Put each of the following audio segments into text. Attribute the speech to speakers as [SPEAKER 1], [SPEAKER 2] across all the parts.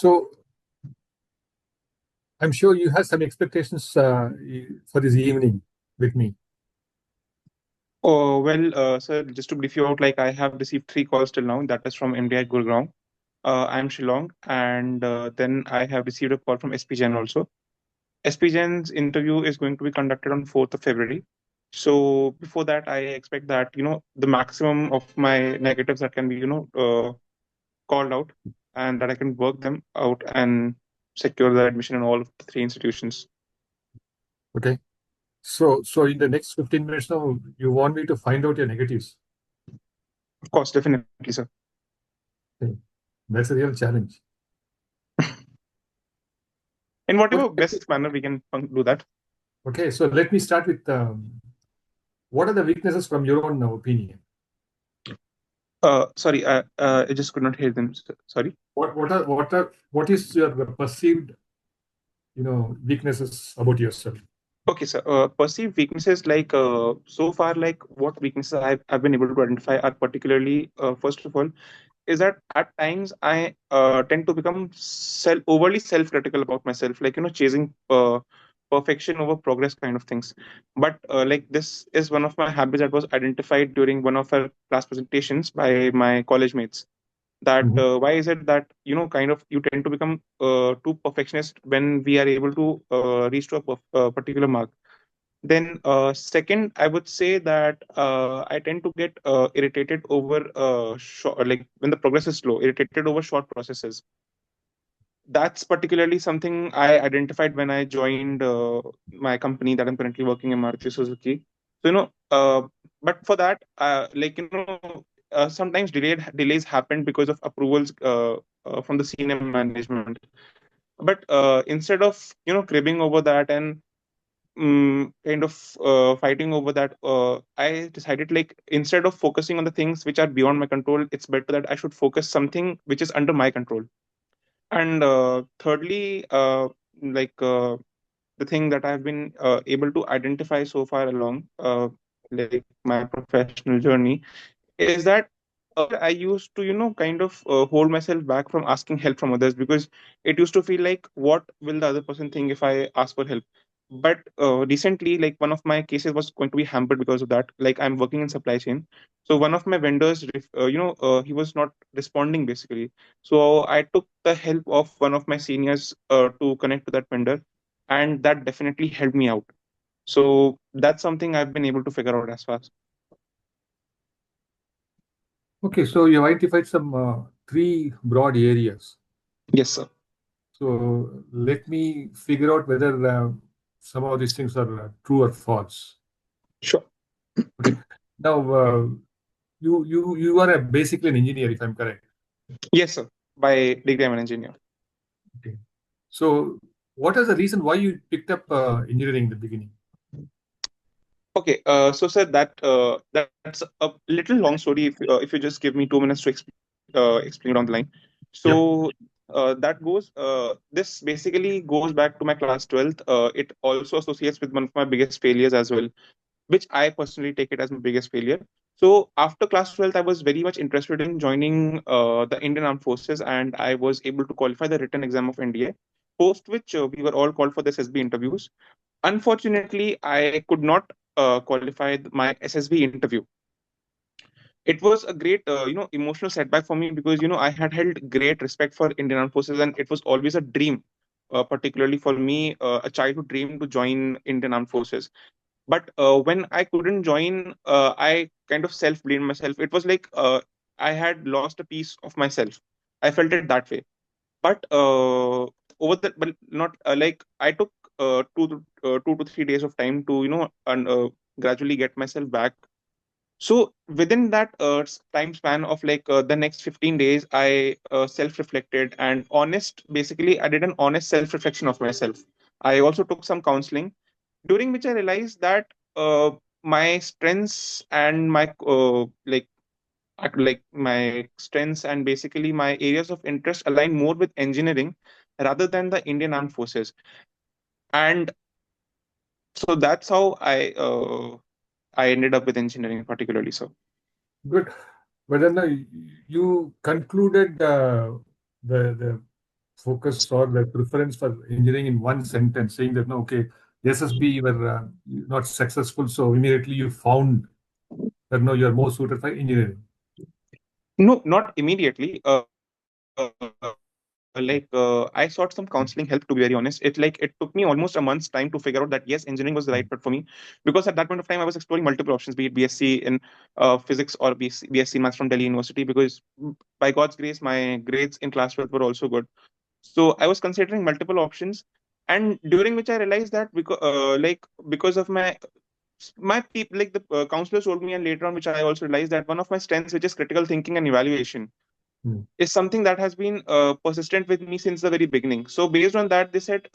[SPEAKER 1] So I'm sure you have some expectations for this evening with me.
[SPEAKER 2] Oh, well, sir, just to brief you out, like I have received three calls till now. That is from MBA Gurgaon. I'm Shillong, and then I have received a call from SP Gen also. SP Gen's interview is going to be conducted on 4th of February. So before that, I expect that, the maximum of my negatives that can be, called out and that I can work them out and secure the admission in all of the three institutions.
[SPEAKER 1] Okay. So in the next 15 minutes now, you want me to find out your negatives.
[SPEAKER 2] Of course, definitely, sir.
[SPEAKER 1] Okay. That's a real challenge.
[SPEAKER 2] In whatever
[SPEAKER 1] Okay.
[SPEAKER 2] best manner we can do that.
[SPEAKER 1] Okay. So let me start with what are the weaknesses from your own opinion?
[SPEAKER 2] Sorry, I just could not hear them. Sorry.
[SPEAKER 1] What is your perceived weaknesses about yourself?
[SPEAKER 2] Okay, so perceived weaknesses, like so far, like what weaknesses I've been able to identify are particularly, first of all, is that at times I tend to become overly self-critical about myself, like chasing perfection over progress kind of things. But like this is one of my habits that was identified during one of our class presentations by my college mates. That
[SPEAKER 1] Mhm.
[SPEAKER 2] why is it that kind of you tend to become too perfectionist when we are able to reach to a particular mark. Then, second, I would say that I tend to get irritated over short, like when the progress is slow, irritated over short processes. That's particularly something I identified when I joined my company that I'm currently working in, Maruti Suzuki. So, but for that, sometimes delays happen because of approvals from the senior management. But instead of cribbing over that and kind of fighting over that, I decided, like, instead of focusing on the things which are beyond my control, it's better that I should focus something which is under my control. And thirdly, the thing that I've been able to identify so far along, like my professional journey, is that I used to, kind of hold myself back from asking help from others, because it used to feel like, what will the other person think if I ask for help? But recently, like, one of my cases was going to be hampered because of that. Like, I'm working in supply chain. So one of my vendors, he was not responding basically. So I took the help of one of my seniors to connect to that vendor, and that definitely helped me out. So that's something I've been able to figure out as fast.
[SPEAKER 1] Okay. So you identified some three broad areas.
[SPEAKER 2] Yes, sir.
[SPEAKER 1] So let me figure out whether some of these things are true or false.
[SPEAKER 2] Sure.
[SPEAKER 1] Okay. Now, you are basically an engineer, if I'm correct.
[SPEAKER 2] Yes, sir. By degree, I'm an engineer.
[SPEAKER 1] Okay. So, what is the reason why you picked up engineering in the beginning?
[SPEAKER 2] Okay, so sir, that's a little long story. If you just give me 2 minutes to explain it on the line.
[SPEAKER 1] Yep.
[SPEAKER 2] So that goes. This basically goes back to my class 12th. It also associates with one of my biggest failures as well, which I personally take it as my biggest failure. So after class 12th, I was very much interested in joining the Indian Armed Forces, and I was able to qualify the written exam of NDA. Post which we were all called for the SSB interviews. Unfortunately, I could not qualify my SSB interview. It was a great, emotional setback for me, because I had held great respect for Indian Armed Forces, and it was always a dream, particularly for me, a childhood dream to join Indian Armed Forces. But when I couldn't join, I kind of self blamed myself. It was like I had lost a piece of myself. I felt it that way. But but not like I took 2 to 3 days of time to and gradually get myself back. So within that time span of like the next 15 days, I self reflected and honest. Basically, I did an honest self reflection of myself. I also took some counseling, during which I realized that my strengths and my my strengths and basically my areas of interest align more with engineering rather than the Indian Armed Forces. And so that's how I ended up with engineering particularly. So
[SPEAKER 1] Good. But then you concluded the focus or the preference for engineering in one sentence, saying that, no, okay, SSB, you were not successful, so immediately you found that, no, you are more suited for engineering?
[SPEAKER 2] No, not immediately. I sought some counseling help, to be very honest. It took me almost a month's time to figure out that yes, engineering was the right fit for me, because at that point of time I was exploring multiple options, be it BSc in physics or BSc in maths from Delhi University, because by God's grace my grades in class 12 were also good. So I was considering multiple options, and during which I realized that because of my people, like the counselors told me, and later on which I also realized, that one of my strengths, which is critical thinking and evaluation,
[SPEAKER 1] Hmm.
[SPEAKER 2] is something that has been persistent with me since the very beginning. So based on that, they said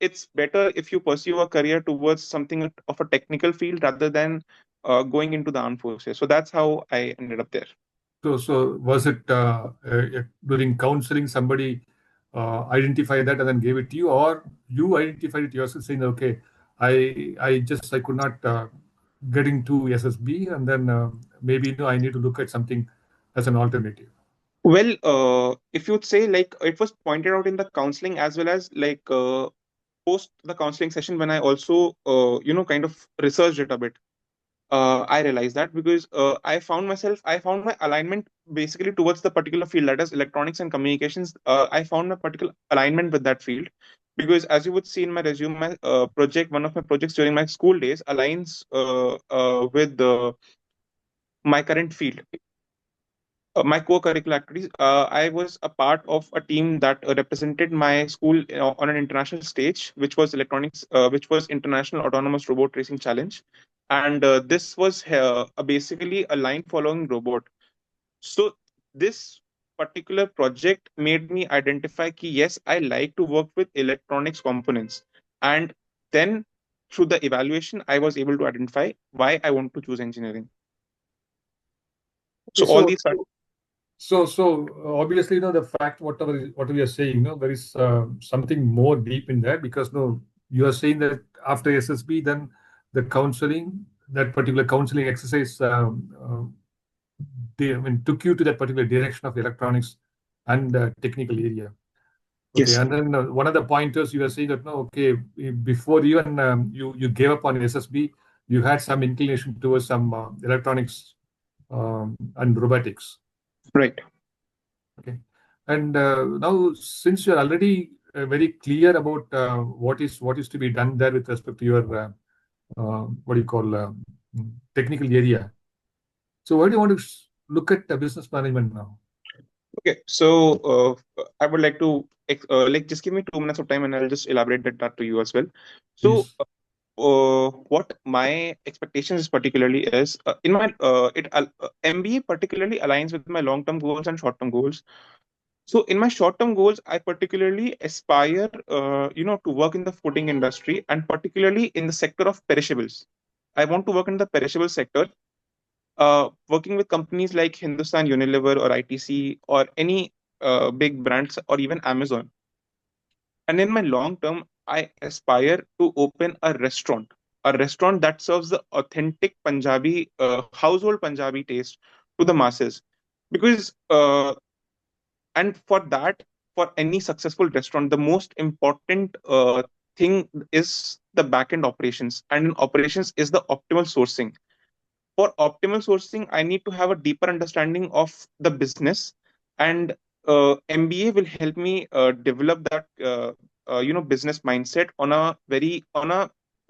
[SPEAKER 2] it's better if you pursue a career towards something of a technical field rather than going into the armed forces. So that's how I ended up there.
[SPEAKER 1] So was it during counseling somebody identified that and then gave it to you, or you identified it yourself, saying, okay, I could not get into SSB, and then maybe, I need to look at something as an alternative.
[SPEAKER 2] Well, if you'd say, like, it was pointed out in the counseling as well as like post the counseling session, when I also kind of researched it a bit. I realized that because I found my alignment basically towards the particular field, that is electronics and communications. I found a particular alignment with that field, because as you would see in my resume, my one of my projects during my school days aligns with my current field. My co-curricular activities. I was a part of a team that represented my school on an international stage, which was International Autonomous Robot Racing Challenge, and this was basically a line following robot. So this particular project made me identify कि yes, I like to work with electronics components, and then through the evaluation, I was able to identify why I want to choose engineering.
[SPEAKER 1] Okay,
[SPEAKER 2] So all
[SPEAKER 1] so
[SPEAKER 2] these.
[SPEAKER 1] obviously, the fact, whatever you're saying, there is something more deep in that, because, no, you are saying that after SSB, then the counseling, that particular counseling exercise, took you to that particular direction of electronics and technical area. Okay,
[SPEAKER 2] Yes.
[SPEAKER 1] and then one of the pointers you were saying that, no, okay, before even you gave up on SSB, you had some inclination towards some electronics and robotics.
[SPEAKER 2] Right.
[SPEAKER 1] Okay. And now, since you're already very clear about what is to be done there with respect to your what do you call technical area, so why do you want to look at business management now?
[SPEAKER 2] Okay, so I would like to just give me 2 minutes of time, and I'll just elaborate that to you as well. So,
[SPEAKER 1] Please.
[SPEAKER 2] what my expectations is particularly is in my MBA particularly aligns with my long-term goals and short-term goals. So, in my short-term goals, I particularly aspire, to work in the fooding industry, and particularly in the sector of perishables. I want to work in the perishable sector, working with companies like Hindustan Unilever or ITC or any big brands or even Amazon. And in my long term, I aspire to open a restaurant that serves the authentic Punjabi, household Punjabi taste to the masses. Because, and for that, for any successful restaurant, the most important thing is the back end operations. And in operations is the optimal sourcing. For optimal sourcing, I need to have a deeper understanding of the business, and MBA will help me develop that business mindset on a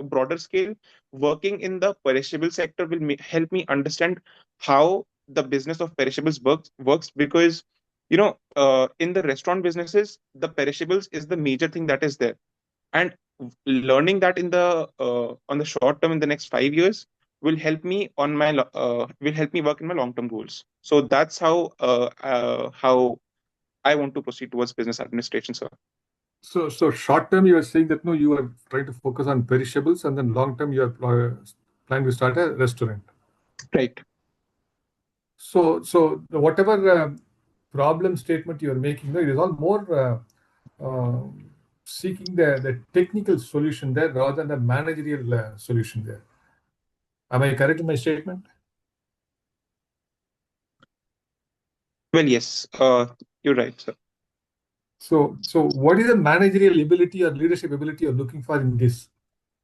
[SPEAKER 2] broader scale. Working in the perishable sector will help me understand how the business of perishables works, because in the restaurant businesses, the perishables is the major thing that is there, and learning that in the on the short term in the next 5 years will help me work in my long term goals. So that's how I want to proceed towards business administration, sir.
[SPEAKER 1] So short term, you are saying that, no, you are trying to focus on perishables, and then long term, you are planning to start a restaurant.
[SPEAKER 2] Right.
[SPEAKER 1] So whatever problem statement you are making, no, it is all more seeking the technical solution there rather than the managerial solution there. Am I correct in my statement?
[SPEAKER 2] Well, yes, you're right, sir.
[SPEAKER 1] So what is the managerial ability or leadership ability you're looking for in this?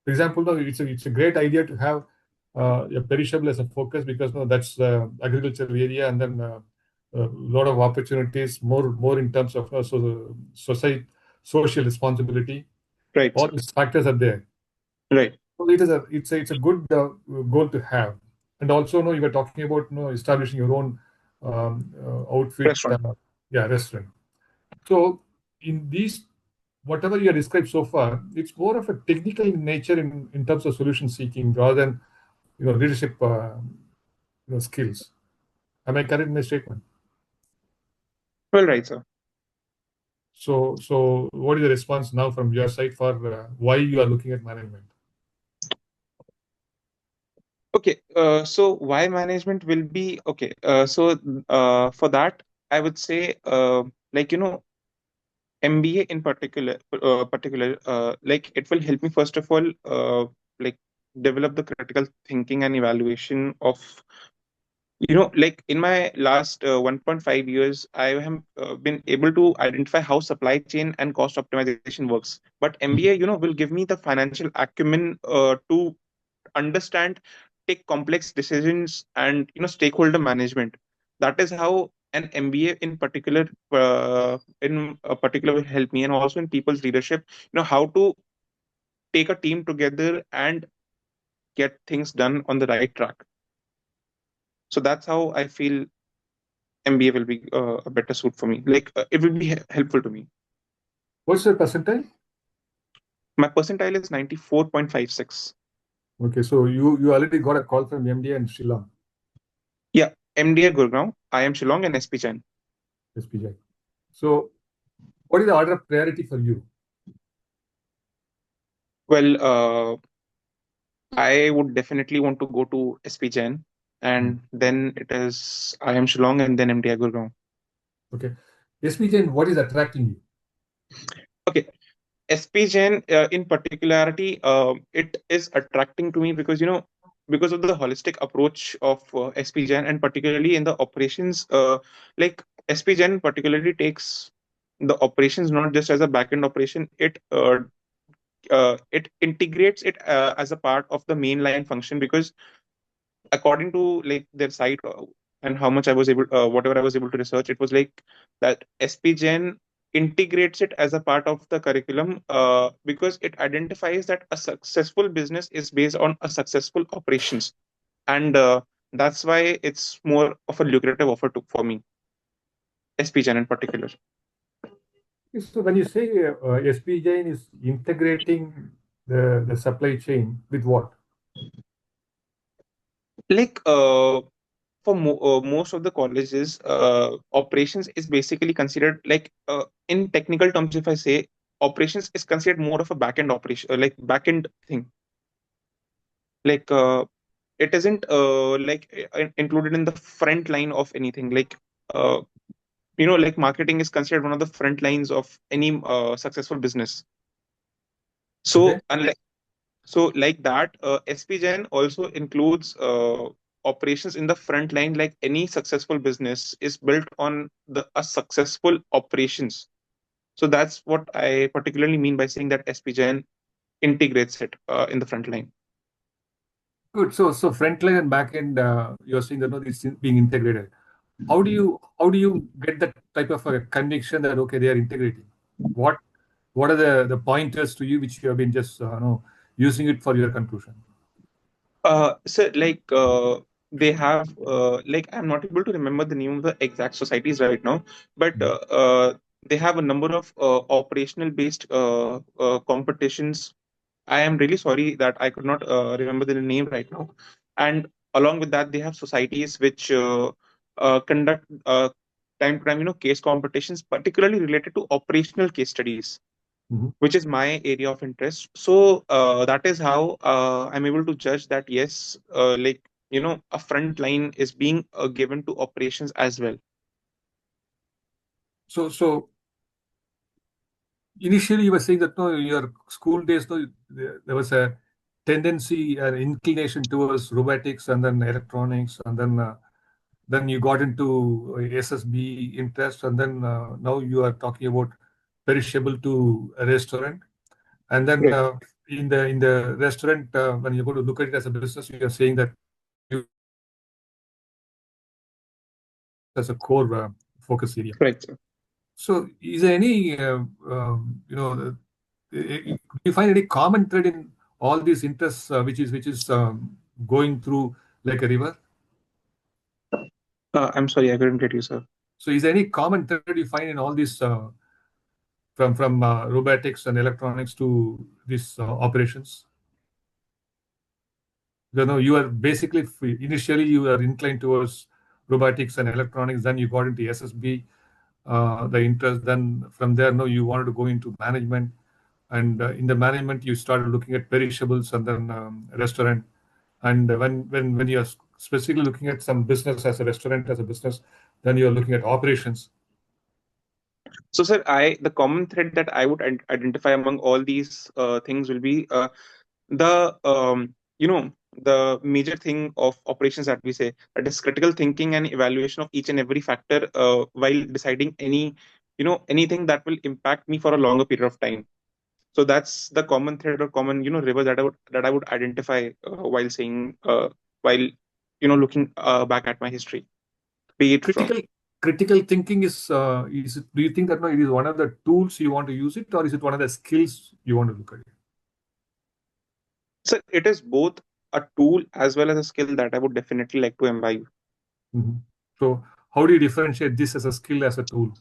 [SPEAKER 1] For example, no, it's a great idea to have a perishable as a focus, because no, that's agriculture area, and then a lot of opportunities, more in terms of society, social responsibility.
[SPEAKER 2] Right,
[SPEAKER 1] All
[SPEAKER 2] sir.
[SPEAKER 1] these factors are there.
[SPEAKER 2] Right.
[SPEAKER 1] So it's a good goal to have. And also, no, you were talking about establishing your own outfit,
[SPEAKER 2] Restaurant.
[SPEAKER 1] yeah, restaurant. So in these, whatever you have described so far, it's more of a technical in nature in terms of solution seeking, rather than leadership skills. Am I correct in my statement?
[SPEAKER 2] Well, right, sir.
[SPEAKER 1] So what is the response now from your side for why you are looking at management?
[SPEAKER 2] Okay, so why management will be okay. For that, I would say, like MBA in particular, like it will help me first of all, like develop the critical thinking and evaluation of, like in my last 1.5 years, I have been able to identify how supply chain and cost optimization works. But MBA, will give me the financial acumen to understand, take complex decisions, and stakeholder management. That is how an MBA in particular will help me, and also in people's leadership. How to take a team together and get things done on the right track. So that's how I feel MBA will be a better suit for me. Like it will be helpful to me.
[SPEAKER 1] What's your percentile?
[SPEAKER 2] My percentile is 94.56.
[SPEAKER 1] Okay, so you already got a call from MD and Shillong,
[SPEAKER 2] Yeah, MDA Gurgaon, IIM Shillong, and SP Jain.
[SPEAKER 1] SPJ. So what is the order of priority for you?
[SPEAKER 2] Well, I would definitely want to go to SP Jain,
[SPEAKER 1] Hmm.
[SPEAKER 2] and then it is IIM Shillong, and then MDI Gurgaon.
[SPEAKER 1] Okay, SPJ, what is attracting you?
[SPEAKER 2] Okay, SP Jain in particularity, it is attracting to me because because of the holistic approach of SP Jain, and particularly in the operations. Like SP Jain particularly takes the operations not just as a backend operation. It integrates it as a part of the mainline function, because according to like their site, and how much I was able, whatever I was able to research, it was like that SPGen integrates it as a part of the curriculum, because it identifies that a successful business is based on a successful operations, and that's why it's more of a lucrative offer for me, SPGen in particular.
[SPEAKER 1] So when you say SPJ is integrating the supply chain with what?
[SPEAKER 2] Like for most of the colleges, operations is basically considered like, in technical terms, if I say, operations is considered more of a back-end operation, like back-end thing. Like it isn't like included in the front line of anything. Like uh, like marketing is considered one of the front lines of any successful business.
[SPEAKER 1] Okay.
[SPEAKER 2] So unlike So, like that, SPGen also includes operations in the front line. Like any successful business is built on the a successful operations. So that's what I particularly mean by saying that SPGen integrates it in the front line.
[SPEAKER 1] Good. So frontline and backend, you're saying that no, it's being integrated. How do you get that type of a conviction that okay, they are integrating? What what are the pointers to you which you have been just using it for your conclusion?
[SPEAKER 2] So like they have like I'm not able to remember the name of the exact societies right now, but they have a number of operational based competitions. I am really sorry that I could not remember the name right now. And along with that, they have societies which conduct time to time, case competitions, particularly related to operational case studies,
[SPEAKER 1] Mhm.
[SPEAKER 2] which is my area of interest. So that is how I'm able to judge that yes, like a front line is being given to operations as well.
[SPEAKER 1] So initially you were saying that no, your school days, no, there was a tendency, an inclination towards robotics and then electronics, and then you got into SSB interest, and then now you are talking about perishable to a restaurant, and then
[SPEAKER 2] Right.
[SPEAKER 1] in the restaurant, when you're going to look at it as a business, you are saying that you as a core focus area.
[SPEAKER 2] Right, sir.
[SPEAKER 1] So, is there any do you find any common thread in all these interests, which is going through like a river?
[SPEAKER 2] I'm sorry, I couldn't get you, sir.
[SPEAKER 1] So, is there any common thread you find in all these from robotics and electronics to these operations? You are basically initially you are inclined towards robotics and electronics, then you got into SSB, the interest. Then from there, no, you wanted to go into management, and in the management you started looking at perishables and then restaurant. And when you are specifically looking at some business as a restaurant as a business, then you are looking at operations.
[SPEAKER 2] So, sir, I the common thread that I would identify among all these things will be the the major thing of operations that we say, that is critical thinking and evaluation of each and every factor while deciding anything that will impact me for a longer period of time. So that's the common thread or common river that I would identify while saying while looking back at my history, be it from.
[SPEAKER 1] Critical thinking is it, do you think that no, it is one of the tools you want to use it, or is it one of the skills you want to look at it?
[SPEAKER 2] So it is both a tool as well as a skill that I would definitely like to imbibe.
[SPEAKER 1] Mhm. So how do you differentiate this as a skill, as a tool?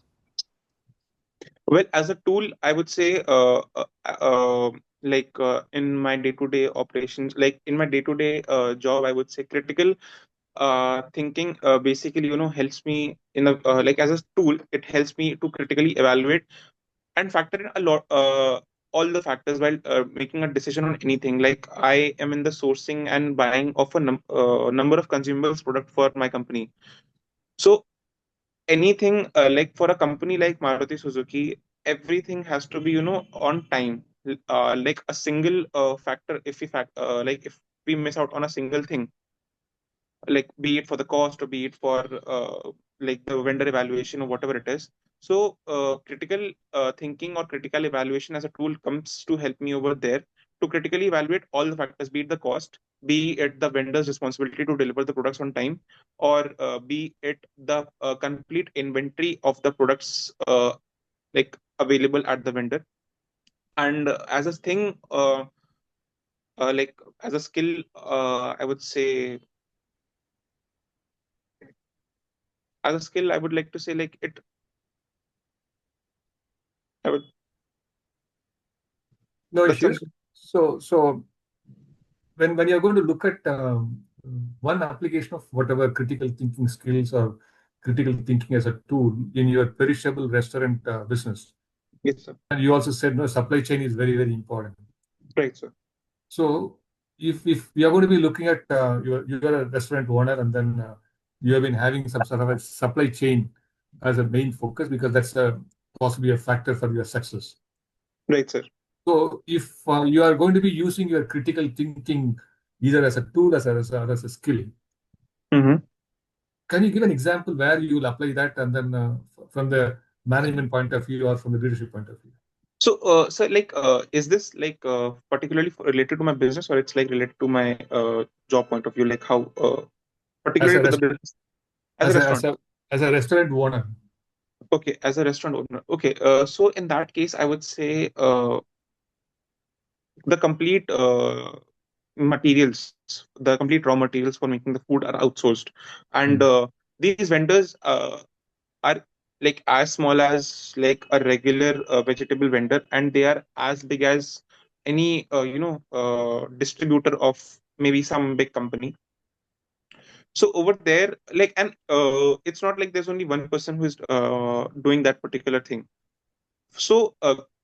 [SPEAKER 2] Well, as a tool, I would say, in my day-to-day operations, like in my day-to-day job, I would say critical thinking basically, helps me in a like as a tool. It helps me to critically evaluate and factor in a lot, all the factors while making a decision on anything. Like I am in the sourcing and buying of a number of consumables product for my company. So anything like for a company like Maruti Suzuki, everything has to be on time. Like a single factor, if we miss out on a single thing, like be it for the cost or be it for like the vendor evaluation or whatever it is. So critical thinking or critical evaluation as a tool comes to help me over there to critically evaluate all the factors, be it the cost, be it the vendor's responsibility to deliver the products on time, or be it the complete inventory of the products like available at the vendor. And as a thing, like as a skill, I would say, as a skill, I would like to say like it. I would.
[SPEAKER 1] No
[SPEAKER 2] That's
[SPEAKER 1] issues.
[SPEAKER 2] something.
[SPEAKER 1] So when you're going to look at one application of whatever critical thinking skills or critical thinking as a tool in your perishable restaurant business,
[SPEAKER 2] Yes, sir.
[SPEAKER 1] and you also said no, supply chain is very very important.
[SPEAKER 2] Right, sir.
[SPEAKER 1] So if we are going to be looking at you're a restaurant owner, and then you have been having some sort of a supply chain as a main focus, because that's possibly a factor for your success.
[SPEAKER 2] Right, sir.
[SPEAKER 1] So if you are going to be using your critical thinking either as a tool as a skill,
[SPEAKER 2] Mm-hmm.
[SPEAKER 1] can you give an example where you will apply that, and then from the management point of view or from the leadership point of view?
[SPEAKER 2] So, like, is this like particularly related to my business, or it's like related to my job point of view? Like how
[SPEAKER 1] As
[SPEAKER 2] particularly
[SPEAKER 1] a
[SPEAKER 2] to the
[SPEAKER 1] rest,
[SPEAKER 2] business as a
[SPEAKER 1] as a as
[SPEAKER 2] restaurant?
[SPEAKER 1] a as a restaurant owner.
[SPEAKER 2] Okay, as a restaurant owner. Okay, so in that case, I would say the complete materials, the complete raw materials for making the food are outsourced, and
[SPEAKER 1] Mm.
[SPEAKER 2] these vendors are like as small as like a regular vegetable vendor, and they are as big as any distributor of maybe some big company. So over there, like, and it's not like there's only one person who is doing that particular thing. So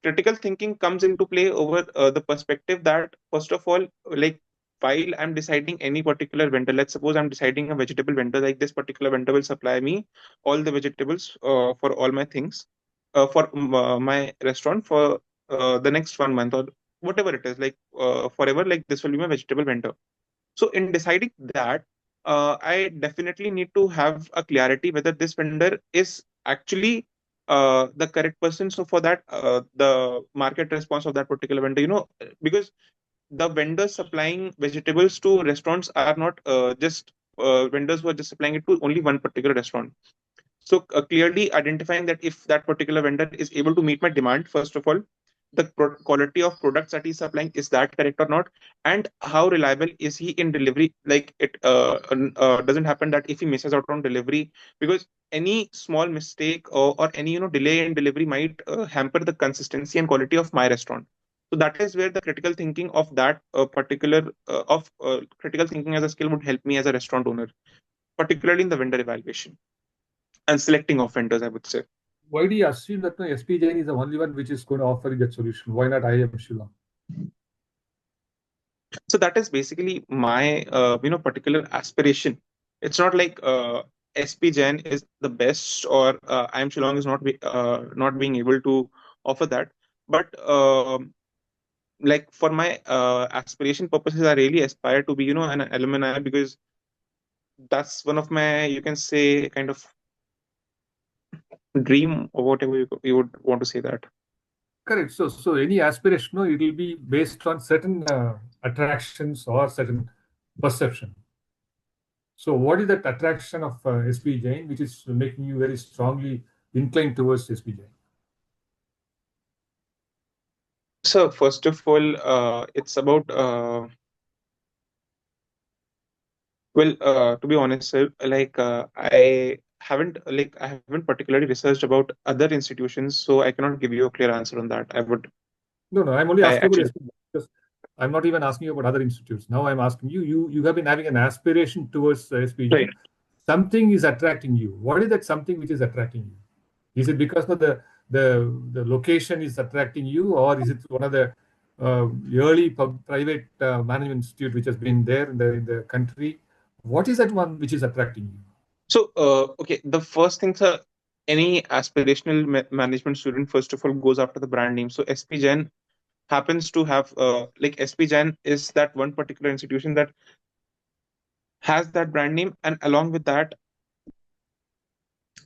[SPEAKER 2] critical thinking comes into play over the perspective that first of all, like while I'm deciding any particular vendor, let's suppose I'm deciding a vegetable vendor, like this particular vendor will supply me all the vegetables for all my things for my restaurant for the next 1 month or whatever it is, like forever, like this will be my vegetable vendor. So in deciding that, I definitely need to have a clarity whether this vendor is actually the correct person. So for that, the market response of that particular vendor, because the vendors supplying vegetables to restaurants are not just vendors who are just supplying it to only one particular restaurant. So clearly identifying that if that particular vendor is able to meet my demand, first of all, the quality of products that he's supplying, is that correct or not, and how reliable is he in delivery. Like it doesn't happen that if he misses out on delivery, because any small mistake or any delay in delivery might hamper the consistency and quality of my restaurant. So that is where the critical thinking of that particular of critical thinking as a skill would help me as a restaurant owner, particularly in the vendor evaluation and selecting of vendors, I would say.
[SPEAKER 1] Why do you assume that no, SP Jain is the only one which is going to offer you that solution? Why not IIM Shillong?
[SPEAKER 2] So that is basically my particular aspiration. It's not like SP Jain is the best, or IIM Shillong is not being able to offer that. But like for my aspiration purposes, I really aspire to be an alumni, because that's one of my, you can say, kind of dream, or whatever you would want to say that.
[SPEAKER 1] Correct. So any aspiration, no, it will be based on certain attractions or certain perception. So what is that attraction of SP Jain, which is making you very strongly inclined towards SP Jain?
[SPEAKER 2] So first of all, it's about well, to be honest, sir, like I haven't particularly researched about other institutions, so I cannot give you a clear answer on that.
[SPEAKER 1] No, I'm only
[SPEAKER 2] I
[SPEAKER 1] asking about
[SPEAKER 2] actually,
[SPEAKER 1] SP because I'm not even asking you about other institutes. Now I'm asking you. You have been having an aspiration towards SP
[SPEAKER 2] right.
[SPEAKER 1] Jain. Something is attracting you. What is that something which is attracting you? Is it because of the location is attracting you, or is it one of the early private management institute which has been there in the country? What is that one which is attracting you?
[SPEAKER 2] So, okay, the first thing, sir, any aspirational management student, first of all, goes after the brand name. So, SP Jain happens to have, like, SP Jain is that one particular institution that has that brand name, and along with that,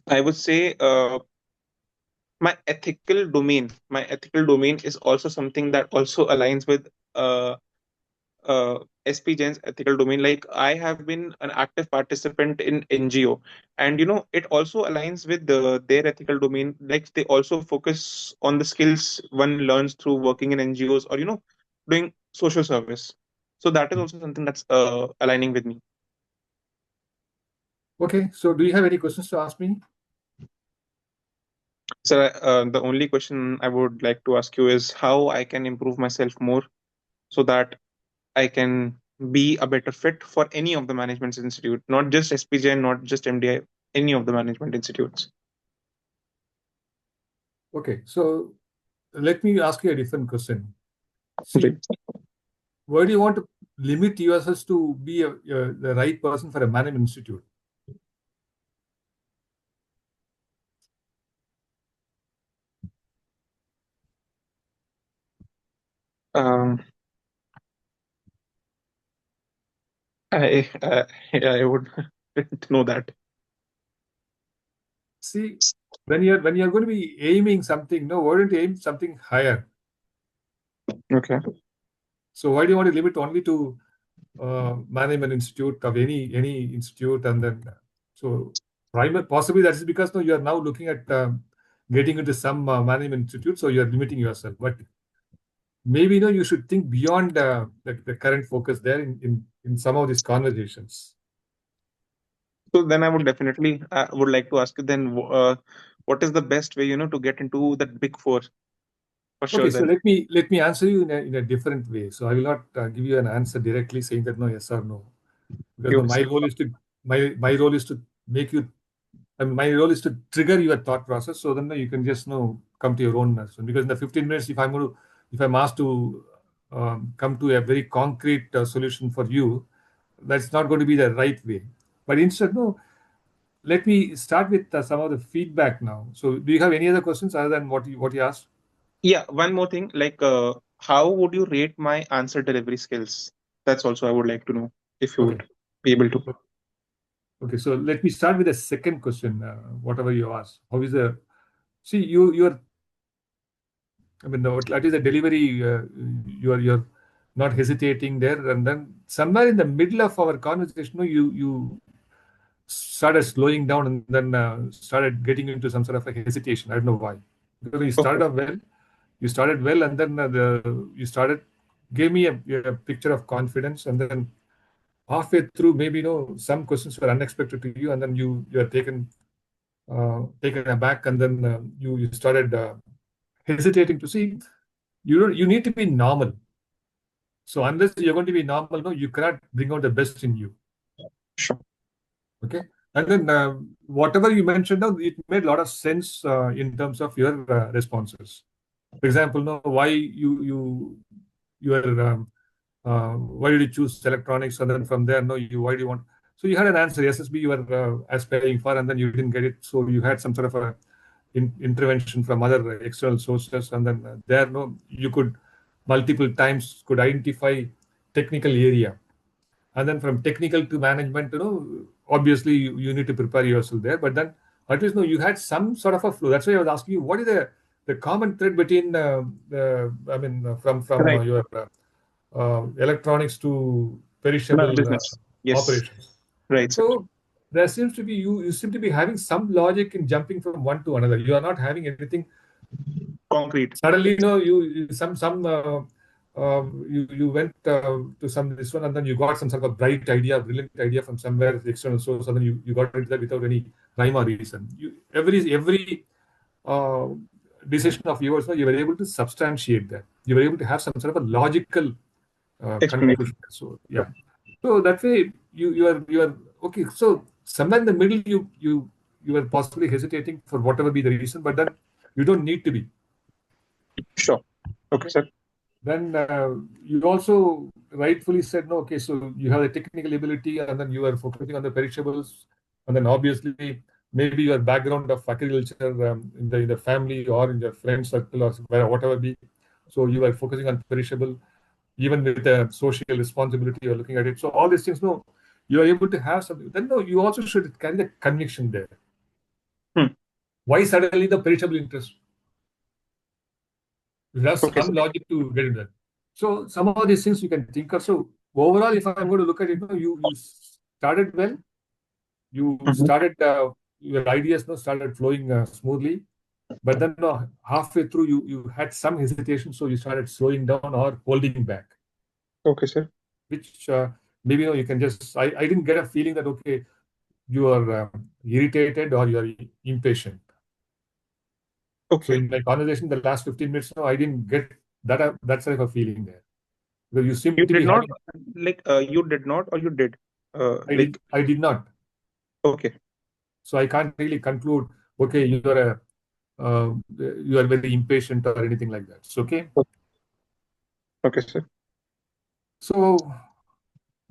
[SPEAKER 2] I would say, my ethical domain is also something that also aligns with uh, SP Jain's ethical domain. Like I have been an active participant in NGO, and it also aligns with their ethical domain. Like they also focus on the skills one learns through working in NGOs, or doing social service. So that is also something that's aligning with me.
[SPEAKER 1] Okay, so do you have any questions to ask me?
[SPEAKER 2] So the only question I would like to ask you is how I can improve myself more, so that I can be a better fit for any of the management institute, not just SPJ and not just MDI, any of the management institutes.
[SPEAKER 1] Okay, so let me ask you a different question. See,
[SPEAKER 2] Right.
[SPEAKER 1] why do you want to limit yourselves to be the right person for a management institute?
[SPEAKER 2] Um, I would know that.
[SPEAKER 1] See, when you're going to be aiming something, no, why don't you aim something higher?
[SPEAKER 2] Okay.
[SPEAKER 1] So why do you want to limit only to management institute of any institute, and then so private possibly that is because no, you are now looking at getting into some management institute, so you are limiting yourself. But maybe you should think beyond the current focus there in some of these conversations.
[SPEAKER 2] So then I would definitely would like to ask you then, what is the best way, to get into that big four for sure
[SPEAKER 1] Okay, so
[SPEAKER 2] then?
[SPEAKER 1] let me answer you in a different way. So I will not give you an answer directly saying that no, yes or no, because no,
[SPEAKER 2] You say.
[SPEAKER 1] my role is to make you. I mean, my role is to trigger your thought process, so then no, you can just come to your own answer. Because in the 15 minutes, if I'm asked to come to a very concrete solution for you, that's not going to be the right way. But instead, no, let me start with some of the feedback now. So, do you have any other questions other than what you asked?
[SPEAKER 2] Yeah, one more thing, like how would you rate my answer delivery skills? That's also I would like to know if you
[SPEAKER 1] Okay.
[SPEAKER 2] would be able to.
[SPEAKER 1] Okay, so let me start with the second question, whatever you asked. How is the See, you're, I mean, at least the delivery, you're not hesitating there, and then somewhere in the middle of our conversation, you started slowing down, and then started getting into some sort of a hesitation. I don't know why. Because you
[SPEAKER 2] Okay.
[SPEAKER 1] started off well, and then you started gave me a picture of confidence, and then halfway through, maybe some questions were unexpected to you, and then you are taken aback, and then you started hesitating to see. You need to be normal. So unless you're going to be normal, no, you cannot bring out the best in you.
[SPEAKER 2] Sure.
[SPEAKER 1] Okay. And then whatever you mentioned now, it made a lot of sense in terms of your responses. For example, no, why you are why did you choose electronics, and then from there, no, why do you want? So you had an answer. SSB you were aspiring for, and then you didn't get it. So you had some sort of a intervention from other external sources, and then there, no, you could multiple times could identify technical area, and then from technical to management, obviously you need to prepare yourself there, but then at least, no, you had some sort of a flow. That's why I was asking you, what is the common thread between the, I mean, from
[SPEAKER 2] Right.
[SPEAKER 1] your electronics to
[SPEAKER 2] My
[SPEAKER 1] perishable
[SPEAKER 2] business. Yes.
[SPEAKER 1] operations.
[SPEAKER 2] Right, sir.
[SPEAKER 1] So there seems to be, you seem to be having some logic in jumping from one to another. You are not having anything
[SPEAKER 2] Concrete.
[SPEAKER 1] suddenly, some you went to some this one, and then you got some sort of a brilliant idea from somewhere external source, and then you got into that without any rhyme or reason. Every uh, decision of yours, no, you were able to substantiate that. You were able to have some sort of a logical
[SPEAKER 2] Explanation.
[SPEAKER 1] conclusion. So yeah, so that way you are okay. So somewhere in the middle, you were possibly hesitating for whatever be the reason, but then you don't need to be.
[SPEAKER 2] Sure. Okay,
[SPEAKER 1] Okay.
[SPEAKER 2] sir.
[SPEAKER 1] Then you also rightfully said, no, okay, so you have the technical ability, and then you are focusing on the perishables, and then obviously maybe your background of agriculture in the family or in your friend circle or whatever be. So you are focusing on perishable, even with the social responsibility, you're looking at it. So all these things, no, you are able to have something. Then no, you also should carry the conviction there.
[SPEAKER 2] Hmm.
[SPEAKER 1] Why suddenly the perishable interest? There's
[SPEAKER 2] Okay,
[SPEAKER 1] some
[SPEAKER 2] sir.
[SPEAKER 1] logic to get into that. So some of these things you can think of. So overall, if I'm going to look at it, you started well. You
[SPEAKER 2] Mhm.
[SPEAKER 1] started your ideas, started flowing smoothly. But then halfway through, you had some hesitation, so you started slowing down or holding back,
[SPEAKER 2] Okay, sir.
[SPEAKER 1] which maybe you can just. I didn't get a feeling that okay, you are irritated or you are impatient. So
[SPEAKER 2] Okay.
[SPEAKER 1] in my conversation, the last 15 minutes, I didn't get that sort of a feeling there. Because you seem
[SPEAKER 2] You
[SPEAKER 1] to
[SPEAKER 2] did
[SPEAKER 1] be
[SPEAKER 2] not,
[SPEAKER 1] having.
[SPEAKER 2] like, you did not, or you did? Like,
[SPEAKER 1] I did not.
[SPEAKER 2] okay.
[SPEAKER 1] So I can't really conclude. Okay, you are very impatient or anything like that. So, okay.
[SPEAKER 2] Okay, sir.
[SPEAKER 1] So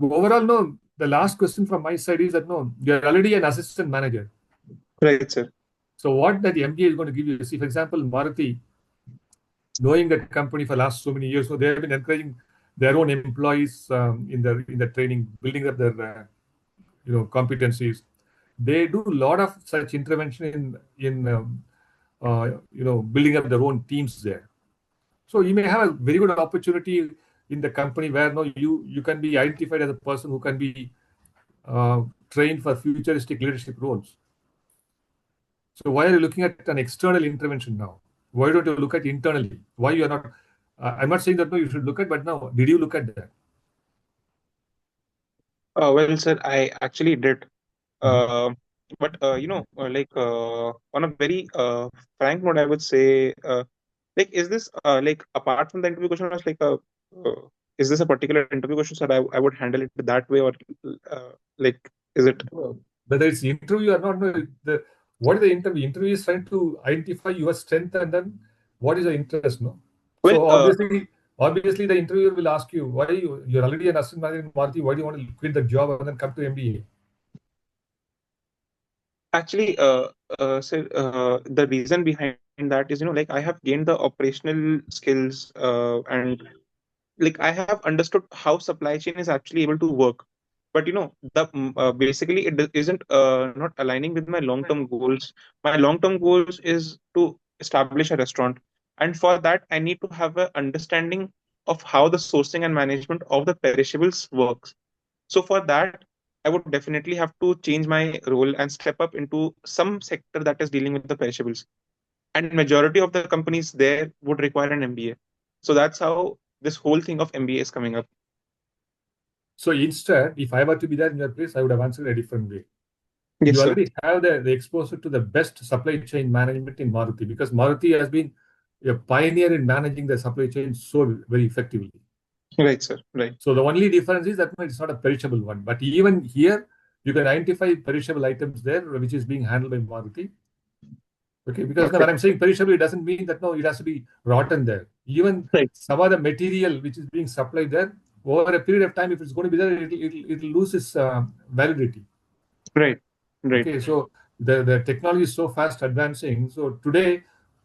[SPEAKER 1] overall, no. The last question from my side is that no, you are already an assistant manager.
[SPEAKER 2] Right, sir.
[SPEAKER 1] So what that MBA is going to give you? See, for example, Maruti, knowing that company for last so many years, so they have been encouraging their own employees in the training, building up their competencies. They do a lot of such intervention in building up their own teams there. So you may have a very good opportunity in the company where no you can be identified as a person who can be trained for futuristic leadership roles. So why are you looking at an external intervention now? Why don't you look at internally? Why you are not? I'm not saying that no, you should look at, but now did you look at that?
[SPEAKER 2] Well, sir, I actually did.
[SPEAKER 1] Mhm.
[SPEAKER 2] Uh, but like, on a very frank note, I would say, like, is this like, apart from the interview question, I was like, is this a particular interview question, sir? I would handle it that way, or like, is it?
[SPEAKER 1] Whether it's interview or not, no, what is the interview? Interview is trying to identify your strength, and then what is your interest, no?
[SPEAKER 2] Well,
[SPEAKER 1] So obviously, the interviewer will ask you why you're already an assistant manager in Maruti. Why do you want to quit the job and then come to MBA?
[SPEAKER 2] actually, sir, the reason behind that is, like, I have gained the operational skills, and like, I have understood how supply chain is actually able to work. but the basically isn't not aligning with my long term goals. My long term goals is to establish a restaurant, and for that I need to have an understanding of how the sourcing and management of the perishables works. So for that, I would definitely have to change my role and step up into some sector that is dealing with the perishables. And majority of the companies there would require an MBA. So that's how this whole thing of MBA is coming up.
[SPEAKER 1] So instead, if I were to be there in your place, I would have answered a different way.
[SPEAKER 2] Yes,
[SPEAKER 1] You
[SPEAKER 2] sir.
[SPEAKER 1] already have the exposure to the best supply chain management in Maruti, because Maruti has been a pioneer in managing the supply chain so very effectively.
[SPEAKER 2] Right, sir. Right.
[SPEAKER 1] So the only difference is that it's not a perishable one. But even here, you can identify perishable items there, which is being handled by Maruti. Okay, because now
[SPEAKER 2] Okay.
[SPEAKER 1] when I'm saying perishable, it doesn't mean that no, it has to be rotten there. Even
[SPEAKER 2] Right.
[SPEAKER 1] some other material which is being supplied there, over a period of time, if it's going to be there, it'll lose its validity.
[SPEAKER 2] Right. Right.
[SPEAKER 1] Okay, so the technology is so fast advancing. So today,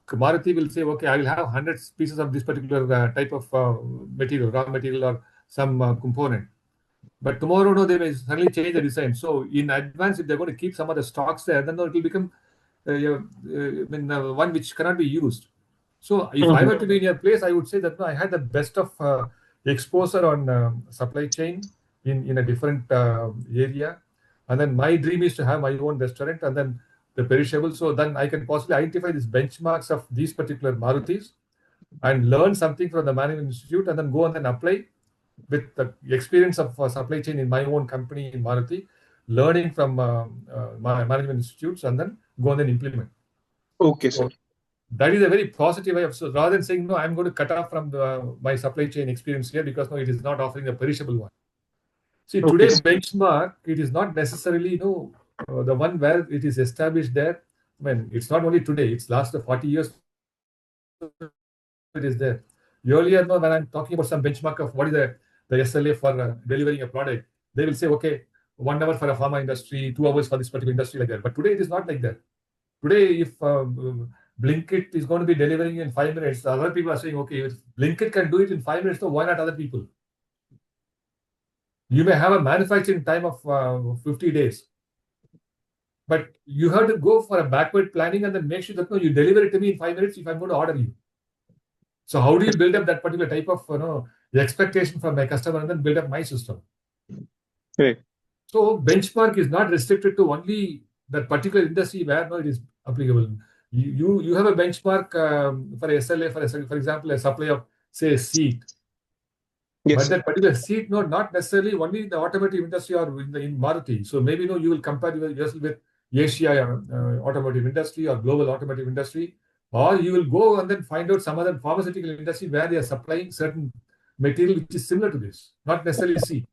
[SPEAKER 1] Maruti will say, okay, I will have hundreds pieces of this particular type of material, raw material, or some component. But tomorrow, no, they may suddenly change the design. So in advance, if they're going to keep some of the stocks there, then no, it will become one which cannot be used. So if I
[SPEAKER 2] Mhm.
[SPEAKER 1] were to be in your place, I would say that no, I had the best of exposure on supply chain in a different area. And then my dream is to have my own restaurant and then the perishable. So then I can possibly identify these benchmarks of these particular Marutis and learn something from the management institute and then go and then apply with the experience of supply chain in my own company in Maruti, learning from my management institutes and then go and then implement.
[SPEAKER 2] Okay, sir.
[SPEAKER 1] So that is a very positive way of, so rather than saying no, I'm going to cut off from my supply chain experience here because no, it is not offering a perishable one. See,
[SPEAKER 2] Okay,
[SPEAKER 1] today
[SPEAKER 2] sir.
[SPEAKER 1] benchmark, it is not necessarily the one where it is established there. I mean, it's not only today; it's last 40 years it is there. Earlier, no, when I'm talking about some benchmark of what is the SLA for delivering a product, they will say, okay, 1 hour for a pharma industry, 2 hours for this particular industry, like that. But today it is not like that. Today, if Blinkit is going to be delivering in 5 minutes, the other people are saying, okay, if Blinkit can do it in 5 minutes, so why not other people? You may have a manufacturing time of 50 days, but you have to go for a backward planning and then make sure that no, you deliver it to me in 5 minutes if I'm going to order you. So how do you build up that particular type of the expectation from my customer and then build up my system?
[SPEAKER 2] Right.
[SPEAKER 1] So benchmark is not restricted to only that particular industry where no, it is applicable. You have a benchmark for SLA for example a supply of say a seat,
[SPEAKER 2] Yes,
[SPEAKER 1] but
[SPEAKER 2] sir.
[SPEAKER 1] that particular seat no not necessarily only in the automotive industry or in Maruti. So maybe no you will compare yourself with Asia automotive industry or global automotive industry, or you will go and then find out some other pharmaceutical industry where they are supplying certain material which is similar to this, not necessarily seat.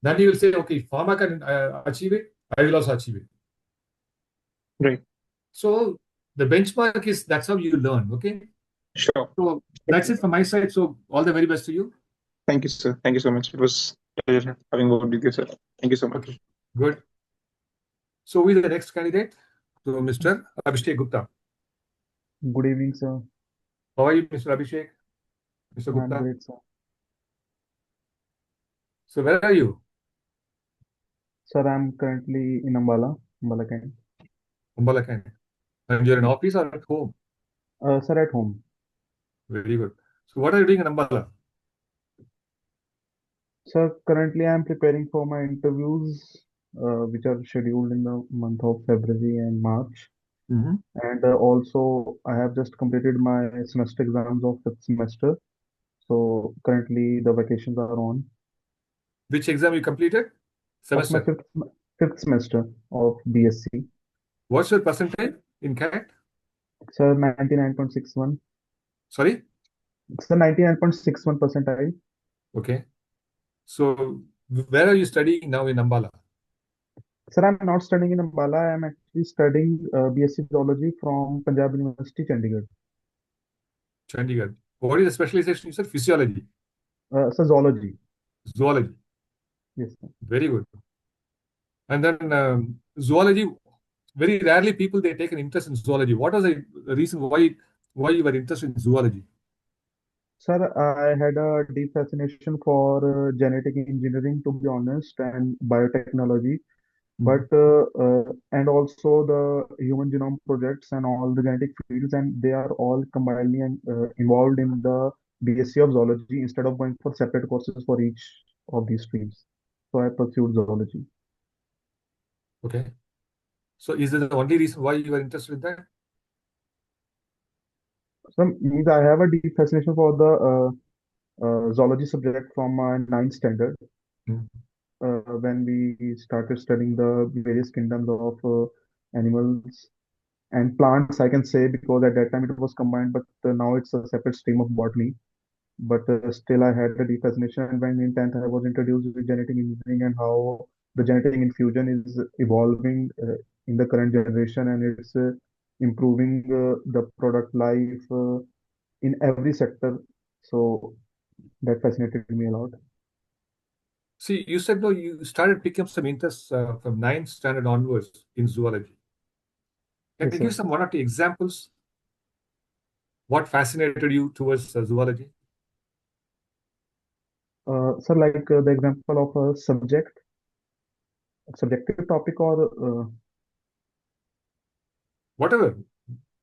[SPEAKER 1] Then you will say, okay, if pharma can achieve it, I will also achieve it.
[SPEAKER 2] Right.
[SPEAKER 1] So the benchmark is that's how you learn. Okay.
[SPEAKER 2] Sure.
[SPEAKER 1] So that's it from my side. So all the very best to you.
[SPEAKER 2] Thank you, sir. Thank you so much. It was a pleasure having worked with you, sir. Thank you so
[SPEAKER 1] Okay.
[SPEAKER 2] much.
[SPEAKER 1] Good. So who is the next candidate? So Mr. Abhishek Gupta.
[SPEAKER 3] Good evening, sir.
[SPEAKER 1] How are you, Mr. Abhishek? Mr.
[SPEAKER 3] I'm
[SPEAKER 1] Gupta.
[SPEAKER 3] great, sir.
[SPEAKER 1] So where are you?
[SPEAKER 3] Sir, I'm currently in Ambala, Kent.
[SPEAKER 1] Umbala Kent. And you're in office or at home?
[SPEAKER 3] Sir, at home.
[SPEAKER 1] Very good. So what are you doing in Umbala?
[SPEAKER 3] Sir, currently I'm preparing for my interviews, which are scheduled in the month of February and March.
[SPEAKER 1] Mm-hmm.
[SPEAKER 3] And also, I have just completed my semester exams of fifth semester. So currently, the vacations are on
[SPEAKER 1] Which exam you completed?
[SPEAKER 3] of my
[SPEAKER 1] Semester.
[SPEAKER 3] fifth semester of BSc.
[SPEAKER 1] What's your percentage in CAT?
[SPEAKER 3] Sir, 99.61.
[SPEAKER 1] Sorry?
[SPEAKER 3] Sir, 99.61 percentile.
[SPEAKER 1] Okay. So where are you studying now in Ambala?
[SPEAKER 3] Sir, I'm not studying in Ambala. I'm actually studying BSc Zoology from Punjab University, Chandigarh.
[SPEAKER 1] Chandigarh. What is the specialization? You said physiology,
[SPEAKER 3] Sir, Zoology.
[SPEAKER 1] zoology.
[SPEAKER 3] Yes, sir.
[SPEAKER 1] Very good. And then zoology. Very rarely people they take an interest in zoology. What was the reason why you were interested in zoology?
[SPEAKER 3] Sir, I had a deep fascination for genetic engineering, to be honest, and biotechnology, but
[SPEAKER 1] Mhm.
[SPEAKER 3] and also the human genome projects and all the genetic fields, and they are all combinedly and involved in the BSc of zoology instead of going for separate courses for each of these streams. So I pursued zoology.
[SPEAKER 1] Okay. So is that the only reason why you were interested in that?
[SPEAKER 3] So means I have a deep fascination for the zoology subject from my ninth standard
[SPEAKER 1] Mm.
[SPEAKER 3] when we started studying the various kingdoms of animals and plants, I can say, because at that time it was combined, but now it's a separate stream of botany. But still, I had a deep fascination. And when in 10th, I was introduced with genetic engineering and how the genetic infusion is evolving in the current generation, and it's improving the product life in every sector. So that fascinated me a lot.
[SPEAKER 1] See, you said no, you started picking up some interest from ninth standard onwards in zoology. Can
[SPEAKER 3] Yes,
[SPEAKER 1] you
[SPEAKER 3] sir.
[SPEAKER 1] give some one or two examples? What fascinated you towards zoology?
[SPEAKER 3] Sir, like the example of a subjective topic, or
[SPEAKER 1] Whatever.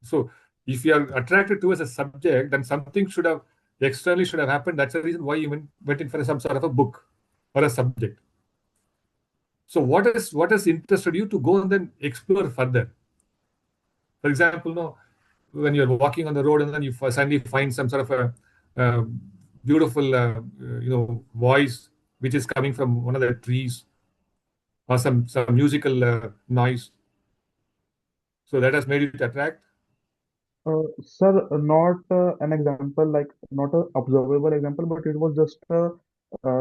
[SPEAKER 1] So, if you are attracted towards a subject, then something should have externally should have happened. That's the reason why you went in for some sort of a book or a subject. So, what has interested you to go and then explore further? For example, no, when you're walking on the road and then you suddenly find some sort of a uh, beautiful, voice which is coming from one of the trees or some musical noise. So that has made it attract.
[SPEAKER 3] sir, not an example, like not a observable example, but it was just a,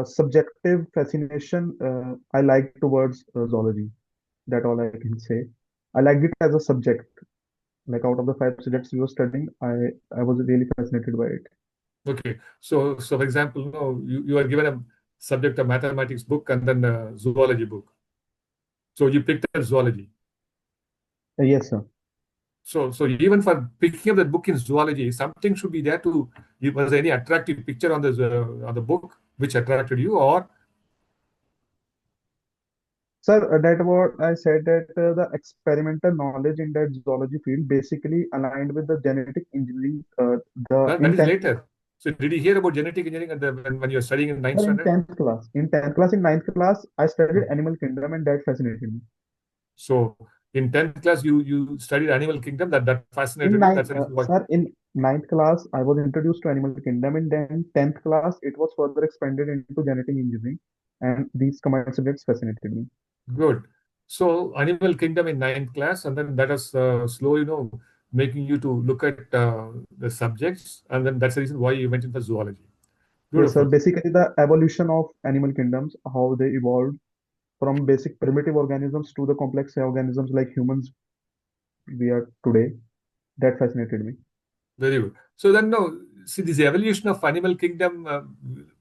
[SPEAKER 3] subjective fascination I liked towards zoology. That all I can say. I liked it as a subject. Like out of the five subjects we were studying, I was really fascinated by it.
[SPEAKER 1] Okay. So for example, no, you are given a subject of mathematics book and then a zoology book. So you picked up zoology.
[SPEAKER 3] Yes, sir.
[SPEAKER 1] So even for picking up that book in zoology, something should be there to. Was there any attractive picture on the book which attracted you, or
[SPEAKER 3] Sir, that what I said that the experimental knowledge in that zoology field basically aligned with the genetic engineering. The
[SPEAKER 1] that
[SPEAKER 3] in
[SPEAKER 1] is
[SPEAKER 3] 10th
[SPEAKER 1] later? So did you hear about genetic engineering when you were studying in ninth
[SPEAKER 3] Sir, in
[SPEAKER 1] standard?
[SPEAKER 3] 10th class, in ninth class, I studied
[SPEAKER 1] Hmm.
[SPEAKER 3] animal kingdom, and that fascinated me.
[SPEAKER 1] So in 10th class, you studied animal kingdom. That
[SPEAKER 3] In
[SPEAKER 1] fascinated you.
[SPEAKER 3] ninth,
[SPEAKER 1] That's the reason why.
[SPEAKER 3] sir, in ninth class, I was introduced to animal kingdom, and then 10th class, it was further expanded into genetic engineering, and these combined subjects fascinated me.
[SPEAKER 1] Good. So animal kingdom in ninth class, and then that is slow, making you to look at the subjects, and then that's the reason why you went in for zoology.
[SPEAKER 3] Yes, sir.
[SPEAKER 1] Beautiful.
[SPEAKER 3] Basically, the evolution of animal kingdoms, how they evolved from basic primitive organisms to the complex organisms like humans we are today. That fascinated me.
[SPEAKER 1] Very good. So then now, see this evolution of animal kingdom,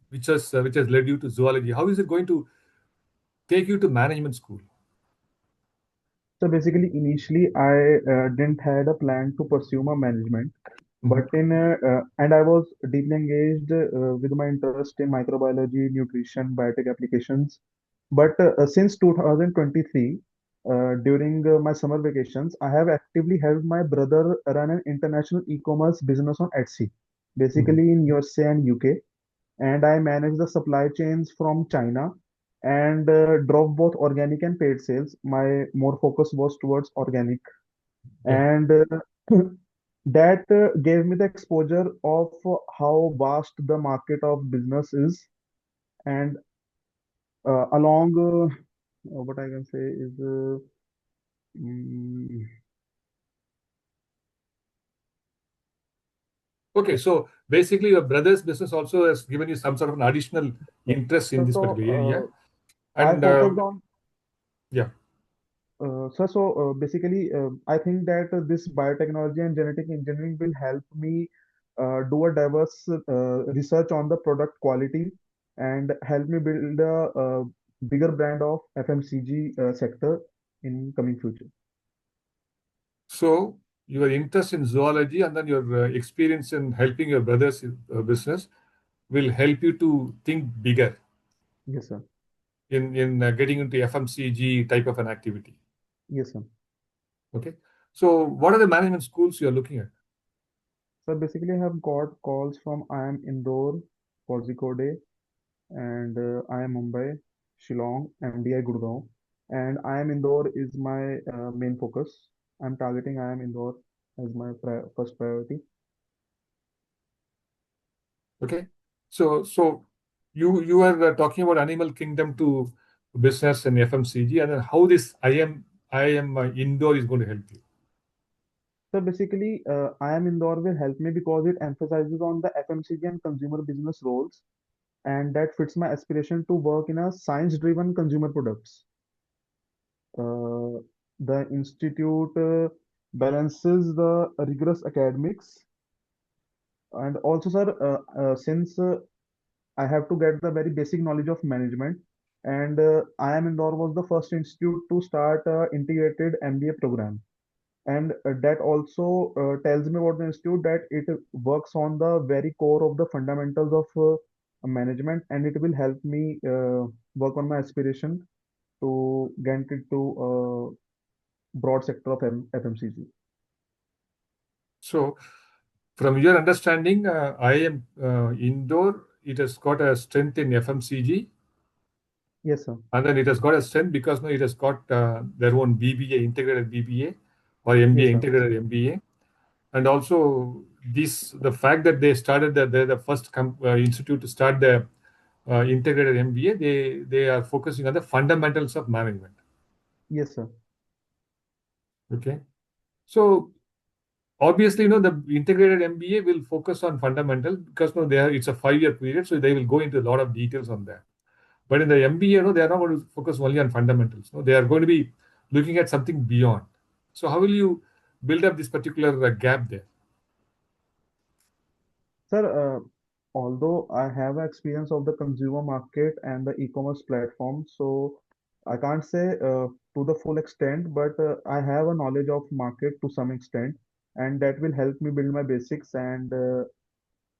[SPEAKER 1] which has led you to zoology. How is it going to take you to management school?
[SPEAKER 3] So basically, initially, I didn't had a plan to pursue my management,
[SPEAKER 1] Mhm.
[SPEAKER 3] but and I was deeply engaged with my interest in microbiology, nutrition, biotech applications. But since 2023, during my summer vacations, I have actively helped my brother run an international e-commerce business on Etsy,
[SPEAKER 1] Mhm.
[SPEAKER 3] basically in USA and UK, and I manage the supply chains from China and drove both organic and paid sales. My more focus was towards organic,
[SPEAKER 1] Yeah.
[SPEAKER 3] and that gave me the exposure of how vast the market of business is. And along, what I can say is, mm,
[SPEAKER 1] Okay. So basically, your brother's business also has given you some sort of an additional interest in
[SPEAKER 3] so
[SPEAKER 1] this
[SPEAKER 3] so
[SPEAKER 1] particular area.
[SPEAKER 3] I
[SPEAKER 1] And
[SPEAKER 3] focused on.
[SPEAKER 1] yeah.
[SPEAKER 3] Basically, I think that this biotechnology and genetic engineering will help me do a diverse research on the product quality and help me build a bigger brand of FMCG sector in coming future.
[SPEAKER 1] So your interest in zoology and then your experience in helping your brother's business will help you to think bigger
[SPEAKER 3] Yes, sir.
[SPEAKER 1] in getting into FMCG type of an activity.
[SPEAKER 3] Yes, sir.
[SPEAKER 1] Okay. So, what are the management schools you are looking at?
[SPEAKER 3] So basically, I have got calls from IIM Indore, Kozhikode, and IIM Mumbai, Shillong, MDI Gurgaon, and IIM Indore is my main focus. I'm targeting IIM Indore as my first priority.
[SPEAKER 1] Okay. So you are talking about animal kingdom to business and FMCG, and then how this I am indoor is going to help you.
[SPEAKER 3] So basically, IIM Indore will help me because it emphasizes on the FMCG and consumer business roles, and that fits my aspiration to work in a science-driven consumer products. Uh, the institute balances the rigorous academics, and also, sir, since I have to get the very basic knowledge of management, and IIM Indore was the first institute to start a integrated MBA program, and that also tells me about the institute that it works on the very core of the fundamentals of management, and it will help me work on my aspiration to get into broad sector of FMCG.
[SPEAKER 1] So, from your understanding, I am indoor. It has got a strength in FMCG,
[SPEAKER 3] Yes, sir.
[SPEAKER 1] and then it has got a strength because now it has got their own BBA, integrated BBA, or MBA,
[SPEAKER 3] Yes, sir.
[SPEAKER 1] integrated MBA, and also this the fact that they started they're the first institute to start the integrated MBA. They are focusing on the fundamentals of management.
[SPEAKER 3] Yes, sir.
[SPEAKER 1] Okay, so obviously, the integrated MBA will focus on fundamental because it's a 5-year period, so they will go into a lot of details on that. But in the MBA, no, they are not going to focus only on fundamentals. No, they are going to be looking at something beyond. So how will you build up this particular gap there?
[SPEAKER 3] Sir, although I have experience of the consumer market and the e-commerce platform, so I can't say to the full extent, but I have a knowledge of market to some extent, and that will help me build my basics and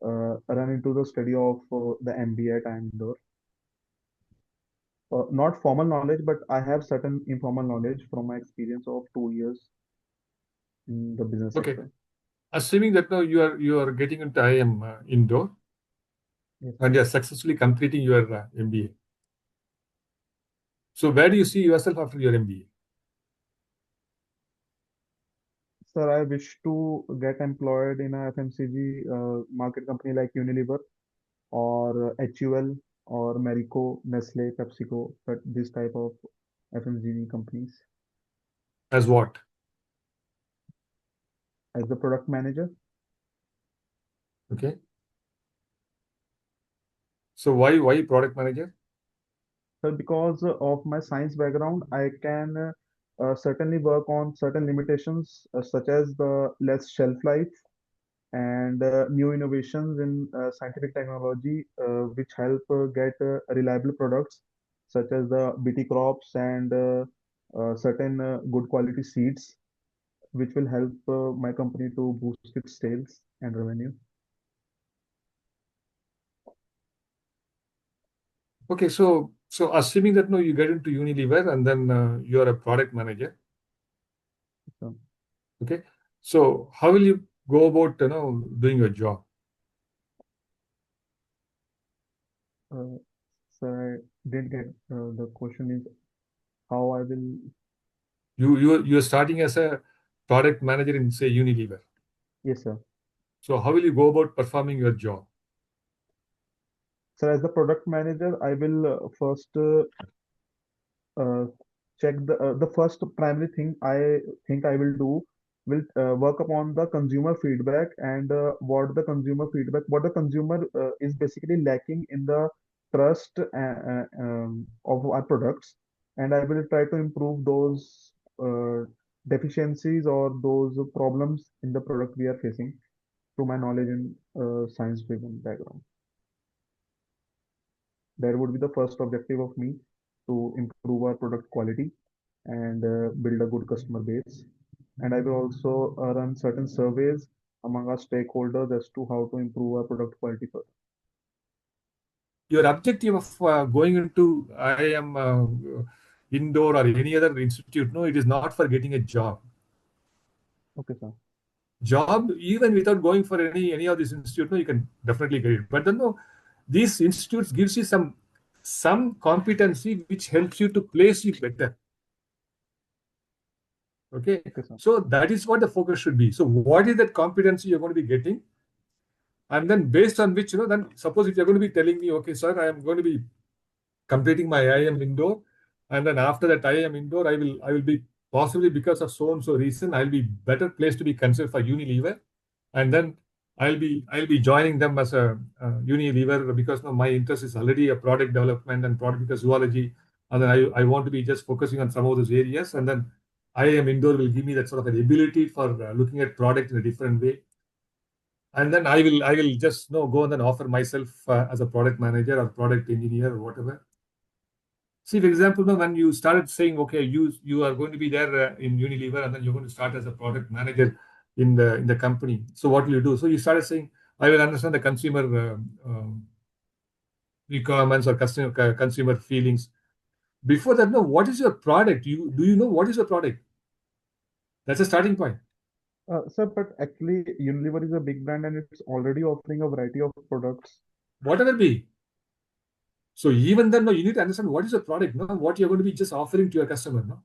[SPEAKER 3] run into the study of the MBA at Indore. Not formal knowledge, but I have certain informal knowledge from my experience of 2 years in the business
[SPEAKER 1] Okay,
[SPEAKER 3] sector.
[SPEAKER 1] assuming that now you are getting into IIM indoor
[SPEAKER 3] Yes,
[SPEAKER 1] and
[SPEAKER 3] sir.
[SPEAKER 1] you are successfully completing your MBA. So where do you see yourself after your MBA?
[SPEAKER 3] Sir, I wish to get employed in a FMCG market company like Unilever or HUL or Marico, Nestle, PepsiCo, but this type of FMCG companies
[SPEAKER 1] As what?
[SPEAKER 3] as the product manager.
[SPEAKER 1] Okay. So why product manager?
[SPEAKER 3] So because of my science background, I can certainly work on certain limitations such as the less shelf life and new innovations in scientific technology, which help get reliable products such as the BT crops and certain good quality seeds, which will help my company to boost its sales and revenue.
[SPEAKER 1] Okay, so assuming that no, you get into Unilever and then you are a product manager.
[SPEAKER 3] So,
[SPEAKER 1] Okay, so how will you go about doing your job?
[SPEAKER 3] uh, so I did get the question is how I will.
[SPEAKER 1] You're starting as a product manager in say Unilever.
[SPEAKER 3] Yes, sir.
[SPEAKER 1] So how will you go about performing your job?
[SPEAKER 3] So as the product manager, I will first uh, check the first primary thing I think I will do will work upon the consumer feedback and what the consumer is basically lacking in the trust of our products, and I will try to improve those deficiencies or those problems in the product we are facing through my knowledge and science driven background. That would be the first objective of me to improve our product quality and build a good customer base. And I will also run certain surveys among our stakeholders as to how to improve our product quality further.
[SPEAKER 1] Your objective of going into IIM Indoor or any other institute, no, it is not for getting a job.
[SPEAKER 3] Okay, sir.
[SPEAKER 1] Job, even without going for any of these institutes, no, you can definitely get it. But then, no, these institutes gives you some competency which helps you to place you better. Okay,
[SPEAKER 3] Okay, sir.
[SPEAKER 1] so that is what the focus should be. So what is that competency you're going to be getting? And then based on which, then suppose if you're going to be telling me, okay, sir, I am going to be completing my IIM Indoor, and then after that IIM Indoor, I will be possibly because of so and so reason, I'll be better placed to be considered for Unilever, and then I'll be joining them as a Unilever because my interest is already a product development and product because zoology, and then I want to be just focusing on some of those areas, and then IIM Indoor will give me that sort of an ability for looking at product in a different way. And then I will just go and then offer myself as a product manager or product engineer or whatever. See, for example, when you started saying, okay, you are going to be there in Unilever, and then you're going to start as a product manager in the company. So what will you do? So you started saying, I will understand the consumer requirements or consumer feelings. Before that, no, what is your product? Do you know what is your product? That's a starting point.
[SPEAKER 3] Sir, but actually, Unilever is a big brand and it's already offering a variety of products.
[SPEAKER 1] Whatever be. So even then, no, you need to understand what is your product, no, what you're going to be just offering to your customer. No,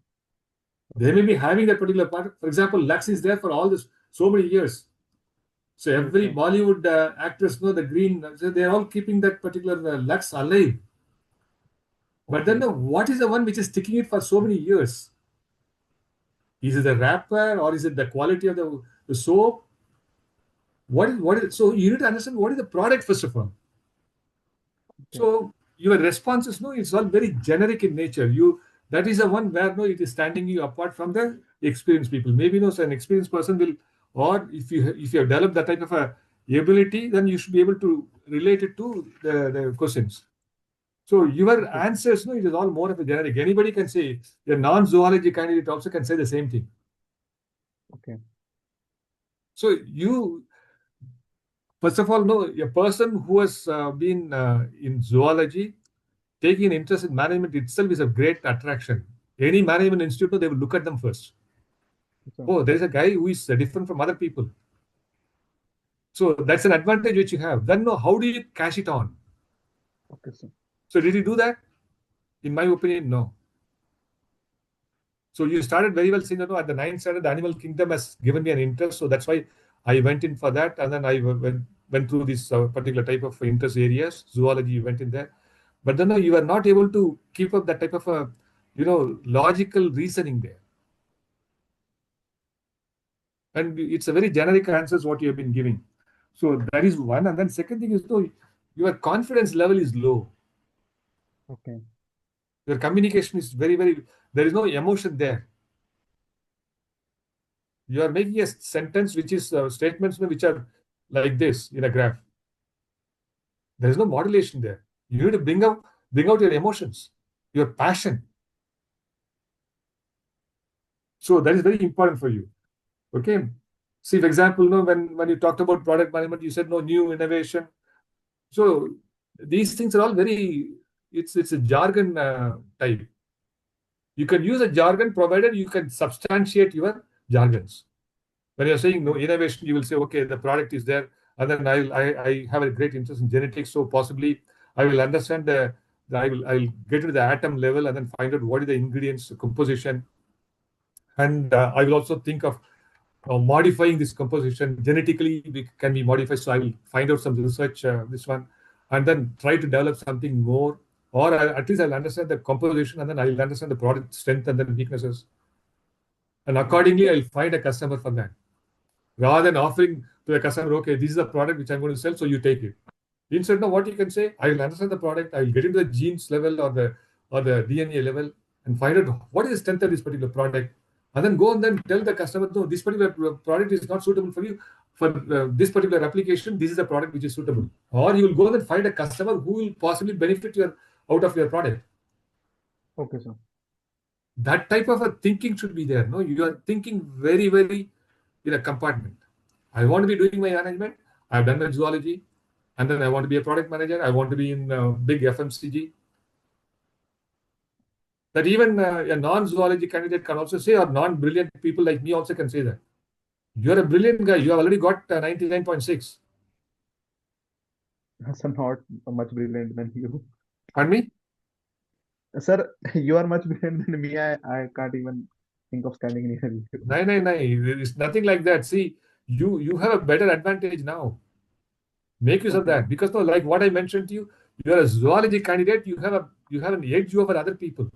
[SPEAKER 1] they may be having that particular part. For example, Lux is there for all this so many years. So every
[SPEAKER 3] Okay.
[SPEAKER 1] Bollywood actress, the green, so they're all keeping that particular Lux alive. But then,
[SPEAKER 3] Okay.
[SPEAKER 1] what is the one which is sticking it for so many years? Is it the wrapper or is it the quality of the soap? So you need to understand what is the product first of all.
[SPEAKER 3] Okay.
[SPEAKER 1] So your responses, no, it's all very generic in nature. That is the one where no, it is standing you apart from the experienced people. Maybe so an experienced person will, or if you have developed that type of a ability, then you should be able to relate it to the questions. So your
[SPEAKER 3] Okay.
[SPEAKER 1] answers, no, it is all more of a generic. Anybody can say, a non-zoology candidate also can say the same thing.
[SPEAKER 3] Okay.
[SPEAKER 1] So first of all, no, a person who has been in zoology, taking an interest in management itself is a great attraction. Any management institute, they will look at them first.
[SPEAKER 3] Sir.
[SPEAKER 1] Oh, there is a guy who is different from other people. So that's an advantage which you have. Then, no, how do you cash it on?
[SPEAKER 3] Okay, sir.
[SPEAKER 1] So did you do that? In my opinion, no. So you started very well saying, at the ninth standard, the animal kingdom has given me an interest. So that's why I went in for that. And then I went through this particular type of interest areas. Zoology, you went in there. But then no, you are not able to keep up that type of a, logical reasoning there. And it's a very generic answers what you have been giving. So that is one. And then second thing is, though, your confidence level is low.
[SPEAKER 3] Okay.
[SPEAKER 1] Your communication is very, very, there is no emotion there. You are making a sentence which is statements which are like this in a graph. There is no modulation there. You need to bring out your emotions, your passion. So that is very important for you. Okay. See, for example, when you talked about product management, you said no new innovation. So these things are all very, it's a jargon type. You can use a jargon provided you can substantiate your jargons. When you're saying no innovation, you will say, okay, the product is there, and then I have a great interest in genetics, so possibly I will understand I'll get to the atom level and then find out what is the ingredients composition, and I will also think of modifying this composition genetically. Can be modified, so I will find out some research this one, and then try to develop something more, or at least I'll understand the composition, and then I'll understand the product strength and then weaknesses, and accordingly I'll find a customer for that. Rather than offering to the customer, okay, this is the product which I'm going to sell, so you take it. Instead, now what you can say, I will understand the product, I will get into the genes level or the DNA level and find out what is the strength of this particular product, and then go and then tell the customer, no, this particular product is not suitable for you. For this particular application, this is the product which is suitable. Or you will go and find a customer who will possibly benefit out of your product.
[SPEAKER 3] Okay, sir.
[SPEAKER 1] That type of a thinking should be there. No, you are thinking very, very in a compartment. I want to be doing my management. I've done my zoology, and then I want to be a product manager. I want to be in big FMCG. That even a non-zoology candidate can also say, or non-brilliant people like me also can say that. You're a brilliant guy. You have already got 99.6.
[SPEAKER 3] Sir, not much brilliant than you.
[SPEAKER 1] Pardon me?
[SPEAKER 3] Sir, you are much brilliant than me. I can't even think of standing near you.
[SPEAKER 1] No, no, no. It's nothing like that. See, you have a better advantage now. Make use of
[SPEAKER 3] Okay,
[SPEAKER 1] that, because no, like what I mentioned to you, you are a zoology candidate. You have an edge over other people.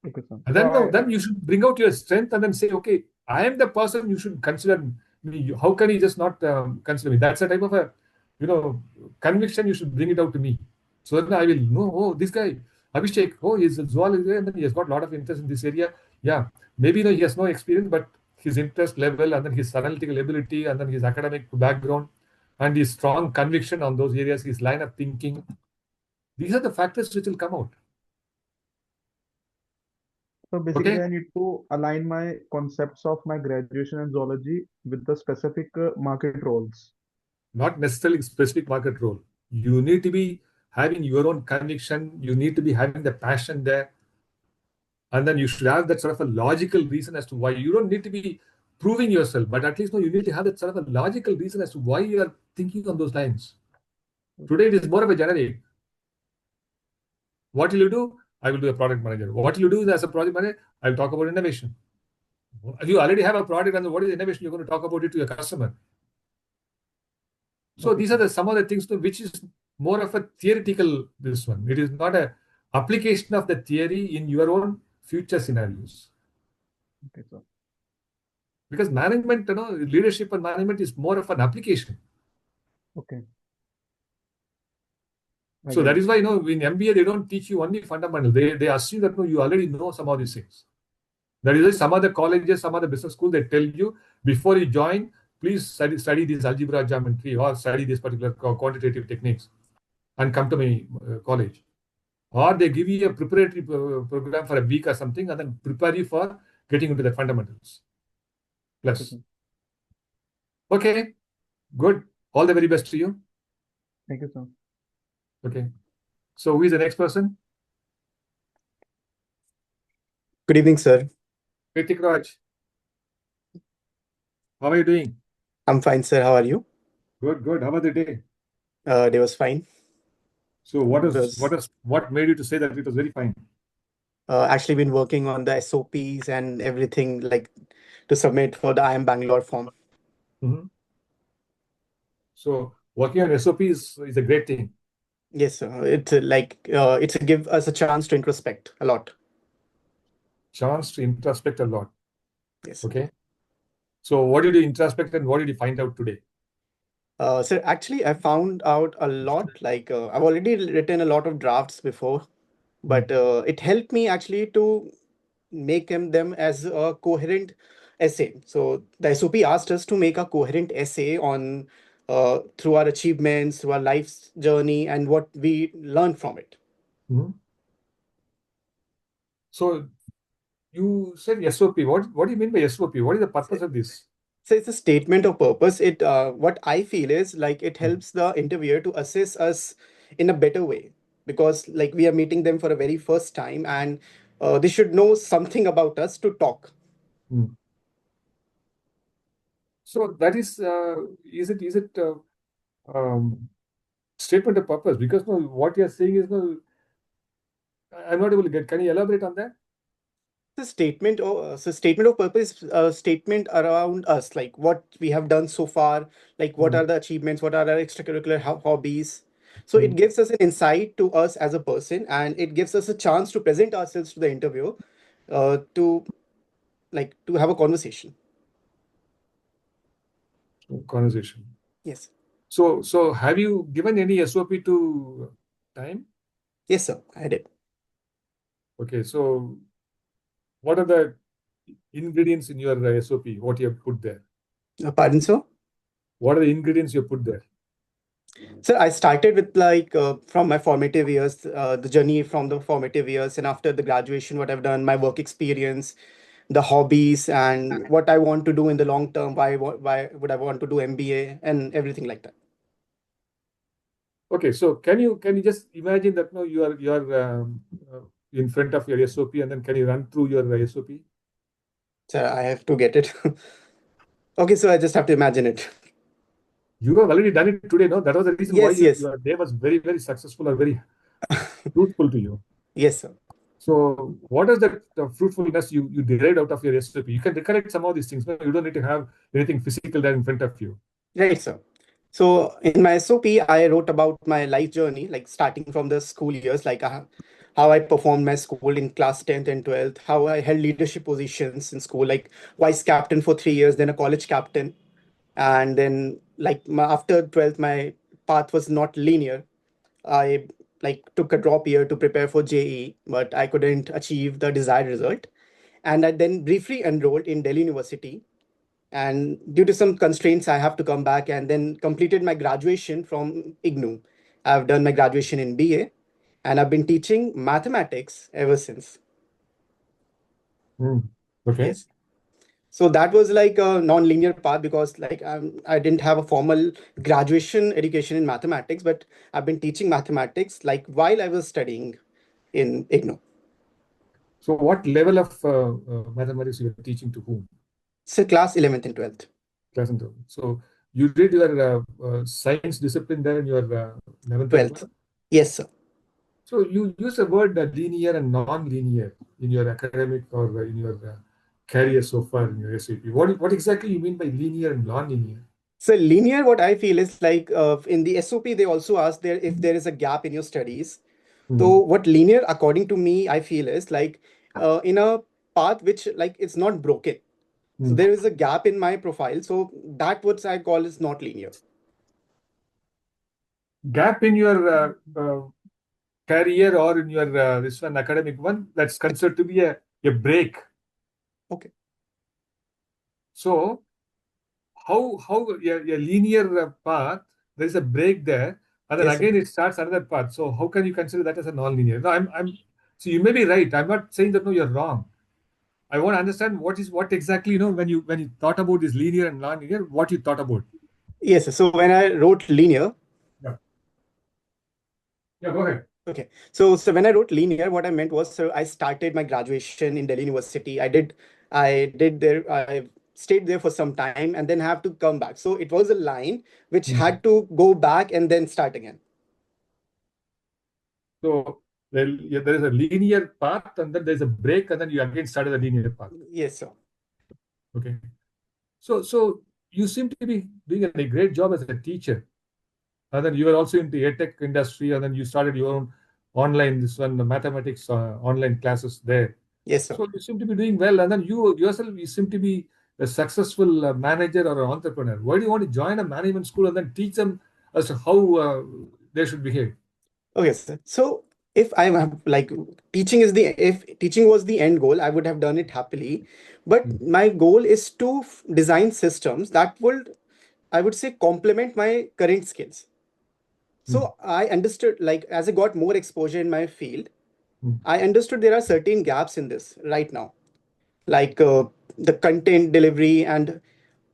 [SPEAKER 3] okay, sir.
[SPEAKER 1] And
[SPEAKER 3] So
[SPEAKER 1] then no,
[SPEAKER 3] I,
[SPEAKER 1] then you should bring out your strength and then say, okay, I am the person you should consider me. How can he just not consider me? That's a type of a, you know, conviction. You should bring it out to me, so then I will know. Oh, this guy Abhishek. Oh, he's a zoology, and then he has got a lot of interest in this area. Yeah, maybe he has no experience, but his interest level and then his analytical ability and then his academic background and his strong conviction on those areas, his line of thinking. These are the factors which will come out.
[SPEAKER 3] so basically
[SPEAKER 1] Okay.
[SPEAKER 3] I need to align my concepts of my graduation in zoology with the specific market roles.
[SPEAKER 1] Not necessarily specific market role. You need to be having your own conviction. You need to be having the passion there. And then you should have that sort of a logical reason as to why. You don't need to be proving yourself, but at least no, you need to have that sort of a logical reason as to why you are thinking on those lines. Today it is more of a generic. What will you do? I will do a product manager. What will you do as a project manager? I'll talk about innovation. You already have a product, and what is innovation? You're going to talk about it to your customer. So
[SPEAKER 3] Okay,
[SPEAKER 1] these are
[SPEAKER 3] sir.
[SPEAKER 1] some of the things which is more of a theoretical, this one. It is not a application of the theory in your own future scenarios.
[SPEAKER 3] Okay, sir.
[SPEAKER 1] Because management, leadership and management is more of an application.
[SPEAKER 3] Okay, I
[SPEAKER 1] So
[SPEAKER 3] get
[SPEAKER 1] that
[SPEAKER 3] it.
[SPEAKER 1] is why in MBA they don't teach you only fundamental. They assume that no, you already know some of these things. That is why some other colleges, some other business school, they tell you before you join, please study this algebra, geometry, or study this particular quantitative techniques, and come to my college. Or they give you a preparatory program for a week or something, and then prepare you for getting into the fundamentals.
[SPEAKER 3] Okay,
[SPEAKER 1] Plus,
[SPEAKER 3] sir.
[SPEAKER 1] okay, good. All the very best to you.
[SPEAKER 3] Thank you, sir.
[SPEAKER 1] Okay. So who is the next person?
[SPEAKER 4] Good evening, sir.
[SPEAKER 1] Kritik Raj. How are you doing?
[SPEAKER 4] I'm fine, sir. How are you?
[SPEAKER 1] Good, good. How was the day?
[SPEAKER 4] Day was fine.
[SPEAKER 1] So
[SPEAKER 4] It was
[SPEAKER 1] what made you to say that it was very fine?
[SPEAKER 4] actually been working on the SOPs and everything like to submit for the IIM Bangalore form.
[SPEAKER 1] Mhm. So working on SOP is a great thing.
[SPEAKER 4] Yes, sir. It's a give us a chance to introspect a lot.
[SPEAKER 1] Chance to introspect a lot.
[SPEAKER 4] Yes.
[SPEAKER 1] Okay. So what did you introspect and what did you find out today?
[SPEAKER 4] Sir, actually, I found out a lot. I've already written a lot of drafts before, but it helped me actually to make them as a coherent essay. So the SOP asked us to make a coherent essay on through our achievements, through our life's journey, and what we learned from it.
[SPEAKER 1] Mhm. So you said SOP. What do you mean by SOP? What is the purpose of this?
[SPEAKER 4] So it's a statement of purpose. It what I feel is like it helps the interviewer to assess us in a better way because like we are meeting them for a very first time and they should know something about us to talk.
[SPEAKER 1] Mm. So that is it statement of purpose? Because no, what you're saying is no, I'm not able to get. Can you elaborate on that?
[SPEAKER 4] The statement of purpose, statement around us, like what we have done so far, like what
[SPEAKER 1] Mm.
[SPEAKER 4] are the achievements, what are our extracurricular hobbies. So it
[SPEAKER 1] Mm.
[SPEAKER 4] gives us an insight to us as a person, and it gives us a chance to present ourselves to the interview, to to have a conversation.
[SPEAKER 1] Conversation.
[SPEAKER 4] Yes,
[SPEAKER 1] So have you given any SOP to time?
[SPEAKER 4] yes, sir, I did.
[SPEAKER 1] Okay, so what are the ingredients in your SOP? What you have put there?
[SPEAKER 4] Pardon, sir.
[SPEAKER 1] What are the ingredients you put there?
[SPEAKER 4] So I started with like from my formative years, the journey from the formative years, and after the graduation, what I've done, my work experience, the hobbies, and what I want to do in the long term. Why would I want to do MBA and everything like that?
[SPEAKER 1] Okay, so can you just imagine that no, in front of your SOP, and then can you run through your SOP?
[SPEAKER 4] So I have to get it. Okay, so I just have to imagine it.
[SPEAKER 1] You have already done it today, no? That was the reason why
[SPEAKER 4] Yes, yes.
[SPEAKER 1] your day was very, very successful or very fruitful to you.
[SPEAKER 4] Yes, sir.
[SPEAKER 1] So, what is that fruitfulness you derived out of your SOP? You can recollect some of these things. No? You don't need to have anything physical there in front of you.
[SPEAKER 4] Right, sir. So in my SOP, I wrote about my life journey, like starting from the school years, like how I performed my school in class 10th and 12th, how I held leadership positions in school, like vice captain for 3 years, then a college captain. And then like after 12th, my path was not linear. I like took a drop year to prepare for JE, but I couldn't achieve the desired result. And I then briefly enrolled in Delhi University, and due to some constraints I have to come back and then completed my graduation from IGNU. I've done my graduation in BA, and I've been teaching mathematics ever since.
[SPEAKER 1] Okay.
[SPEAKER 4] Yes. So that was like a non-linear path because like I didn't have a formal graduation education in mathematics, but I've been teaching mathematics like while I was studying in IGNU.
[SPEAKER 1] So, what level of mathematics you are teaching to whom?
[SPEAKER 4] So class 11th and 12th.
[SPEAKER 1] Class and 12th. So, you did your science discipline there in your 11th and
[SPEAKER 4] 12th.
[SPEAKER 1] 12th?
[SPEAKER 4] Yes, sir.
[SPEAKER 1] So, you use the word linear and non-linear in your academic or in your career so far in your SAP. What exactly you mean by linear and non-linear?
[SPEAKER 4] So linear, what I feel is like in the SOP, they also ask there if there is a gap in your studies. So what linear, according to me, I feel is like in a path which like it's not broken. So there is a gap in my profile. So that what I call is not linear.
[SPEAKER 1] Gap in your career or in your this one academic one, that's considered to be a break.
[SPEAKER 4] Okay.
[SPEAKER 1] So how a linear path, there is a break there, and then
[SPEAKER 4] Yes, sir.
[SPEAKER 1] again it starts another path. So how can you consider that as a non-linear? No, I'm so you may be right. I'm not saying that no, you're wrong. I want to understand what exactly when you thought about this linear and non-linear, what you thought about.
[SPEAKER 4] Yes, sir. So when I wrote linear,
[SPEAKER 1] Yeah. Yeah, go ahead.
[SPEAKER 4] okay. So when I wrote linear, what I meant was, so I started my graduation in Delhi University. I stayed there for some time and then have to come back. So it was a line which had to go back and then start again.
[SPEAKER 1] So there is a linear path, and then there's a break, and then you again started the linear path.
[SPEAKER 4] Yes, sir.
[SPEAKER 1] Okay. So you seem to be doing a great job as a teacher. And then you were also in the edtech industry, and then you started your own online, this one, the mathematics online classes there.
[SPEAKER 4] Yes, sir.
[SPEAKER 1] So you seem to be doing well, and then you yourself, you seem to be a successful manager or an entrepreneur. Why do you want to join a management school and then teach them as to how they should behave?
[SPEAKER 4] Okay, sir. So if I have like if teaching was the end goal, I would have done it happily. But my goal is to design systems that would, I would say, complement my current skills. So I understood, like, as I got more exposure in my field, I understood there are certain gaps in this right now, like the content delivery, and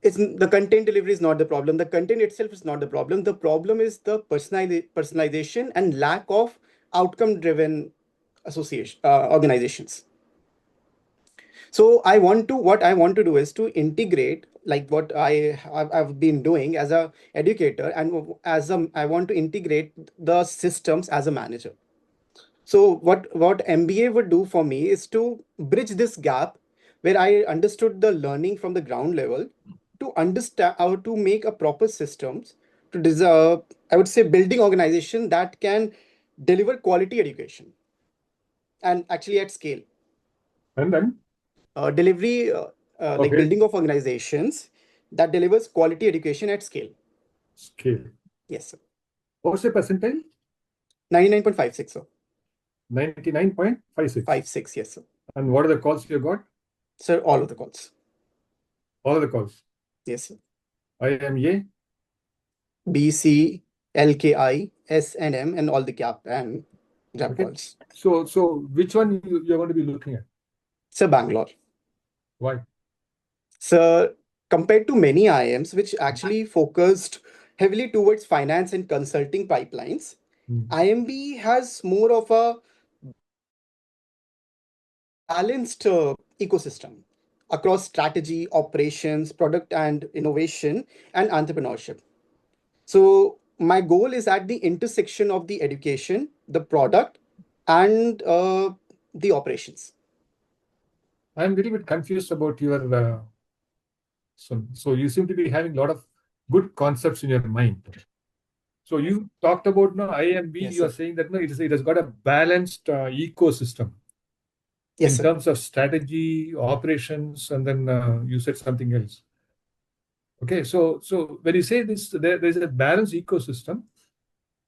[SPEAKER 4] it's the content delivery is not the problem. The content itself is not the problem. The problem is the personalization and lack of outcome-driven association organizations. So what I want to do is to integrate like what I've been doing as a educator, and I want to integrate the systems as a manager. So what MBA would do for me is to bridge this gap where I understood the learning from the ground level to understand how to make a proper systems to deserve, I would say, building organization that can deliver quality education and actually at scale.
[SPEAKER 1] And then,
[SPEAKER 4] Delivery like
[SPEAKER 1] okay,
[SPEAKER 4] building of organizations that delivers quality education at scale.
[SPEAKER 1] scale.
[SPEAKER 4] Yes, sir.
[SPEAKER 1] What's the percentile?
[SPEAKER 4] 99.56, sir.
[SPEAKER 1] 99.56.
[SPEAKER 4] 56, yes, sir.
[SPEAKER 1] And what are the calls you got?
[SPEAKER 4] Sir, all of the calls.
[SPEAKER 1] All of the calls.
[SPEAKER 4] Yes, sir.
[SPEAKER 1] IIM,
[SPEAKER 4] B, C, LKI, SNM, and all the gap and gap
[SPEAKER 1] Okay.
[SPEAKER 4] calls.
[SPEAKER 1] So which one you're going to be looking at?
[SPEAKER 4] So Bangalore.
[SPEAKER 1] Why?
[SPEAKER 4] So compared to many IIMs, which actually focused heavily towards finance and consulting pipelines, IMB has more of a balanced ecosystem across strategy, operations, product and innovation, and entrepreneurship. So my goal is at the intersection of the education, the product, and the operations.
[SPEAKER 1] I'm a little bit confused about your so you seem to be having a lot of good concepts in your mind. So you talked about no IMB.
[SPEAKER 4] Yes,
[SPEAKER 1] You are
[SPEAKER 4] sir.
[SPEAKER 1] saying that no, it has got a balanced ecosystem
[SPEAKER 4] Yes,
[SPEAKER 1] in
[SPEAKER 4] sir.
[SPEAKER 1] terms of strategy, operations, and then you said something else. Okay, so when you say this, there's a balanced ecosystem.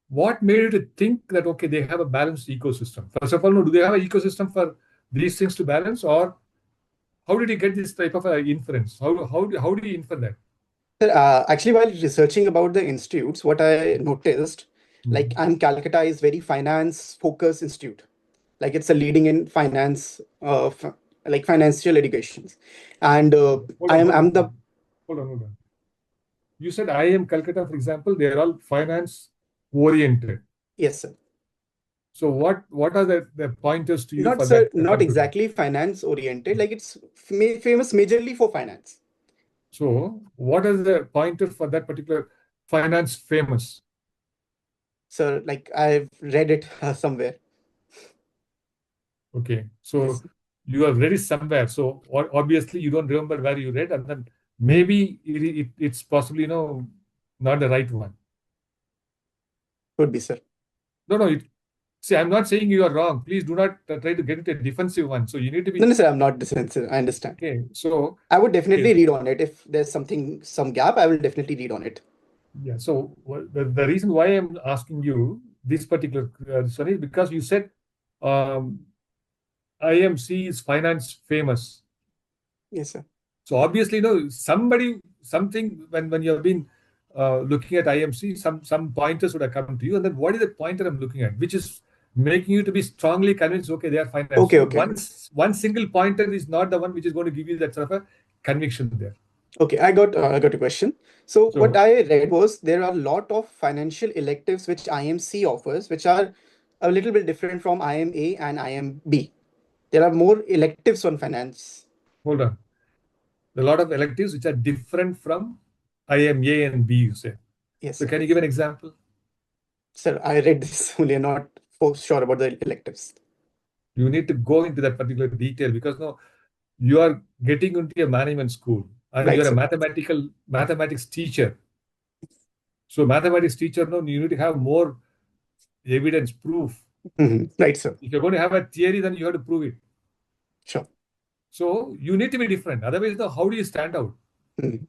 [SPEAKER 1] What made you to think that okay, they have a balanced ecosystem? First of all, no, do they have an ecosystem for these things to balance, or how did you get this type of inference? How do you infer that?
[SPEAKER 4] Sir, actually, while researching about the institutes, what I noticed, like I'm Calcutta is very finance focused institute. Like it's a leading in finance, like financial educations, and
[SPEAKER 1] Hold on,
[SPEAKER 4] I'm
[SPEAKER 1] hold on,
[SPEAKER 4] I'm the
[SPEAKER 1] hold on. You said IIM Calcutta, for example, they are all finance oriented.
[SPEAKER 4] yes, sir.
[SPEAKER 1] So what are the pointers to you
[SPEAKER 4] Not
[SPEAKER 1] for that
[SPEAKER 4] sir, not
[SPEAKER 1] conclusion?
[SPEAKER 4] exactly finance oriented. Like it's famous majorly for finance.
[SPEAKER 1] So what is the pointer for that particular finance famous?
[SPEAKER 4] Sir, like I've read it somewhere.
[SPEAKER 1] Okay,
[SPEAKER 4] Yes.
[SPEAKER 1] so you have read it somewhere. So obviously you don't remember where you read, and then maybe it's possibly not the right one.
[SPEAKER 4] Could be, sir.
[SPEAKER 1] No, no. See, I'm not saying you are wrong. Please do not try to get it a defensive one. So you need to
[SPEAKER 4] No,
[SPEAKER 1] be
[SPEAKER 4] no, sir. I'm not defensive. I understand.
[SPEAKER 1] okay. So
[SPEAKER 4] I would definitely
[SPEAKER 1] okay,
[SPEAKER 4] read on it. If there's some gap, I will definitely read on it.
[SPEAKER 1] yeah. So the reason why I'm asking you this particular sorry, because you said um, IMC is finance famous.
[SPEAKER 4] Yes, sir.
[SPEAKER 1] So obviously, something when you have been looking at IMC, some pointers would have come to you, and then what is the pointer I'm looking at, which is making you to be strongly convinced, okay, they are finance.
[SPEAKER 4] Okay,
[SPEAKER 1] So
[SPEAKER 4] okay.
[SPEAKER 1] one single pointer is not the one which is going to give you that sort of a conviction there.
[SPEAKER 4] Okay, I got a question. So what
[SPEAKER 1] So
[SPEAKER 4] I read was there are a lot of financial electives which IMC offers, which are a little bit different from IMA and IMB. There are more electives on finance.
[SPEAKER 1] hold on, a lot of electives which are different from IMA and B, you say.
[SPEAKER 4] Yes,
[SPEAKER 1] So
[SPEAKER 4] sir.
[SPEAKER 1] can you give an example?
[SPEAKER 4] Sir, I read this only, I'm not for sure about the electives.
[SPEAKER 1] You need to go into that particular detail because no, you are getting into a management school and you
[SPEAKER 4] Right,
[SPEAKER 1] are a
[SPEAKER 4] sir.
[SPEAKER 1] mathematics teacher. So mathematics teacher, no, you need to have more evidence, proof.
[SPEAKER 4] Right, sir.
[SPEAKER 1] If you're going to have a theory, then you have to prove it.
[SPEAKER 4] Sure.
[SPEAKER 1] So you need to be different. Otherwise, no, how do you stand out?
[SPEAKER 4] Mhm.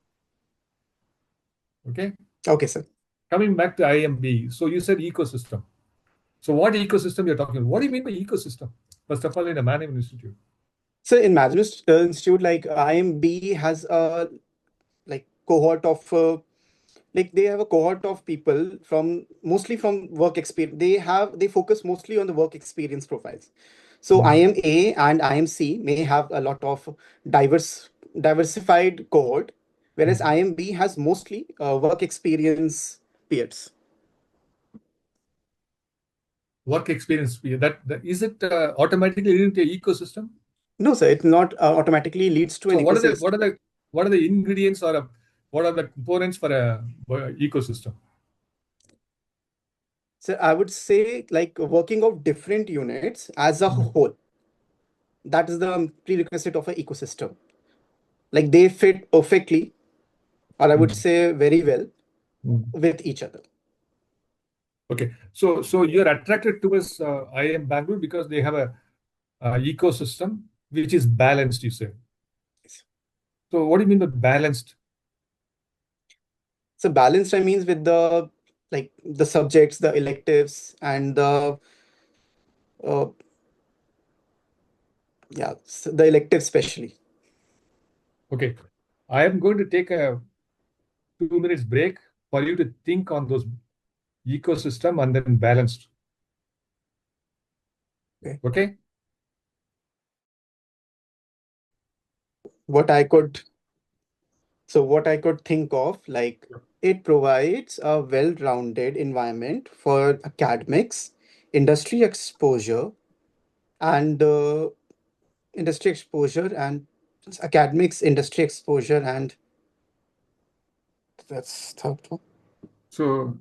[SPEAKER 1] Okay.
[SPEAKER 4] Okay, sir.
[SPEAKER 1] Coming back to IMB. So you said ecosystem. So what ecosystem you're talking about? What do you mean by ecosystem? First of all, in a management institute.
[SPEAKER 4] So in Management Institute, like IMB has a like cohort of like they have a cohort of people from mostly from work experience. They focus mostly on the work experience profiles. So IMA and IMC may have a lot of diversified cohort, whereas IMB has mostly work experience peers.
[SPEAKER 1] Work experience. That is it automatically leading to ecosystem?
[SPEAKER 4] No, sir, it not automatically leads to an
[SPEAKER 1] So
[SPEAKER 4] ecosystem.
[SPEAKER 1] what are the ingredients or what are the components for a ecosystem?
[SPEAKER 4] So I would say like working of different units as a whole. That is the prerequisite of an ecosystem. Like they fit perfectly, or I would
[SPEAKER 1] Mm.
[SPEAKER 4] say very well
[SPEAKER 1] Mm.
[SPEAKER 4] with each other.
[SPEAKER 1] Okay, so you're attracted towards IIM Bangalore because they have a ecosystem which is balanced. You say. So what do you mean by balanced?
[SPEAKER 4] So balanced, I means with the like the subjects, the electives, and the uh, the electives especially.
[SPEAKER 1] Okay, I am going to take a 2 minutes break for you to think on those ecosystem, and then balanced. Okay.
[SPEAKER 4] What I could think of, like, it provides a well-rounded environment for academics, industry exposure, and industry exposure and academics, industry exposure, and that's third one.
[SPEAKER 1] So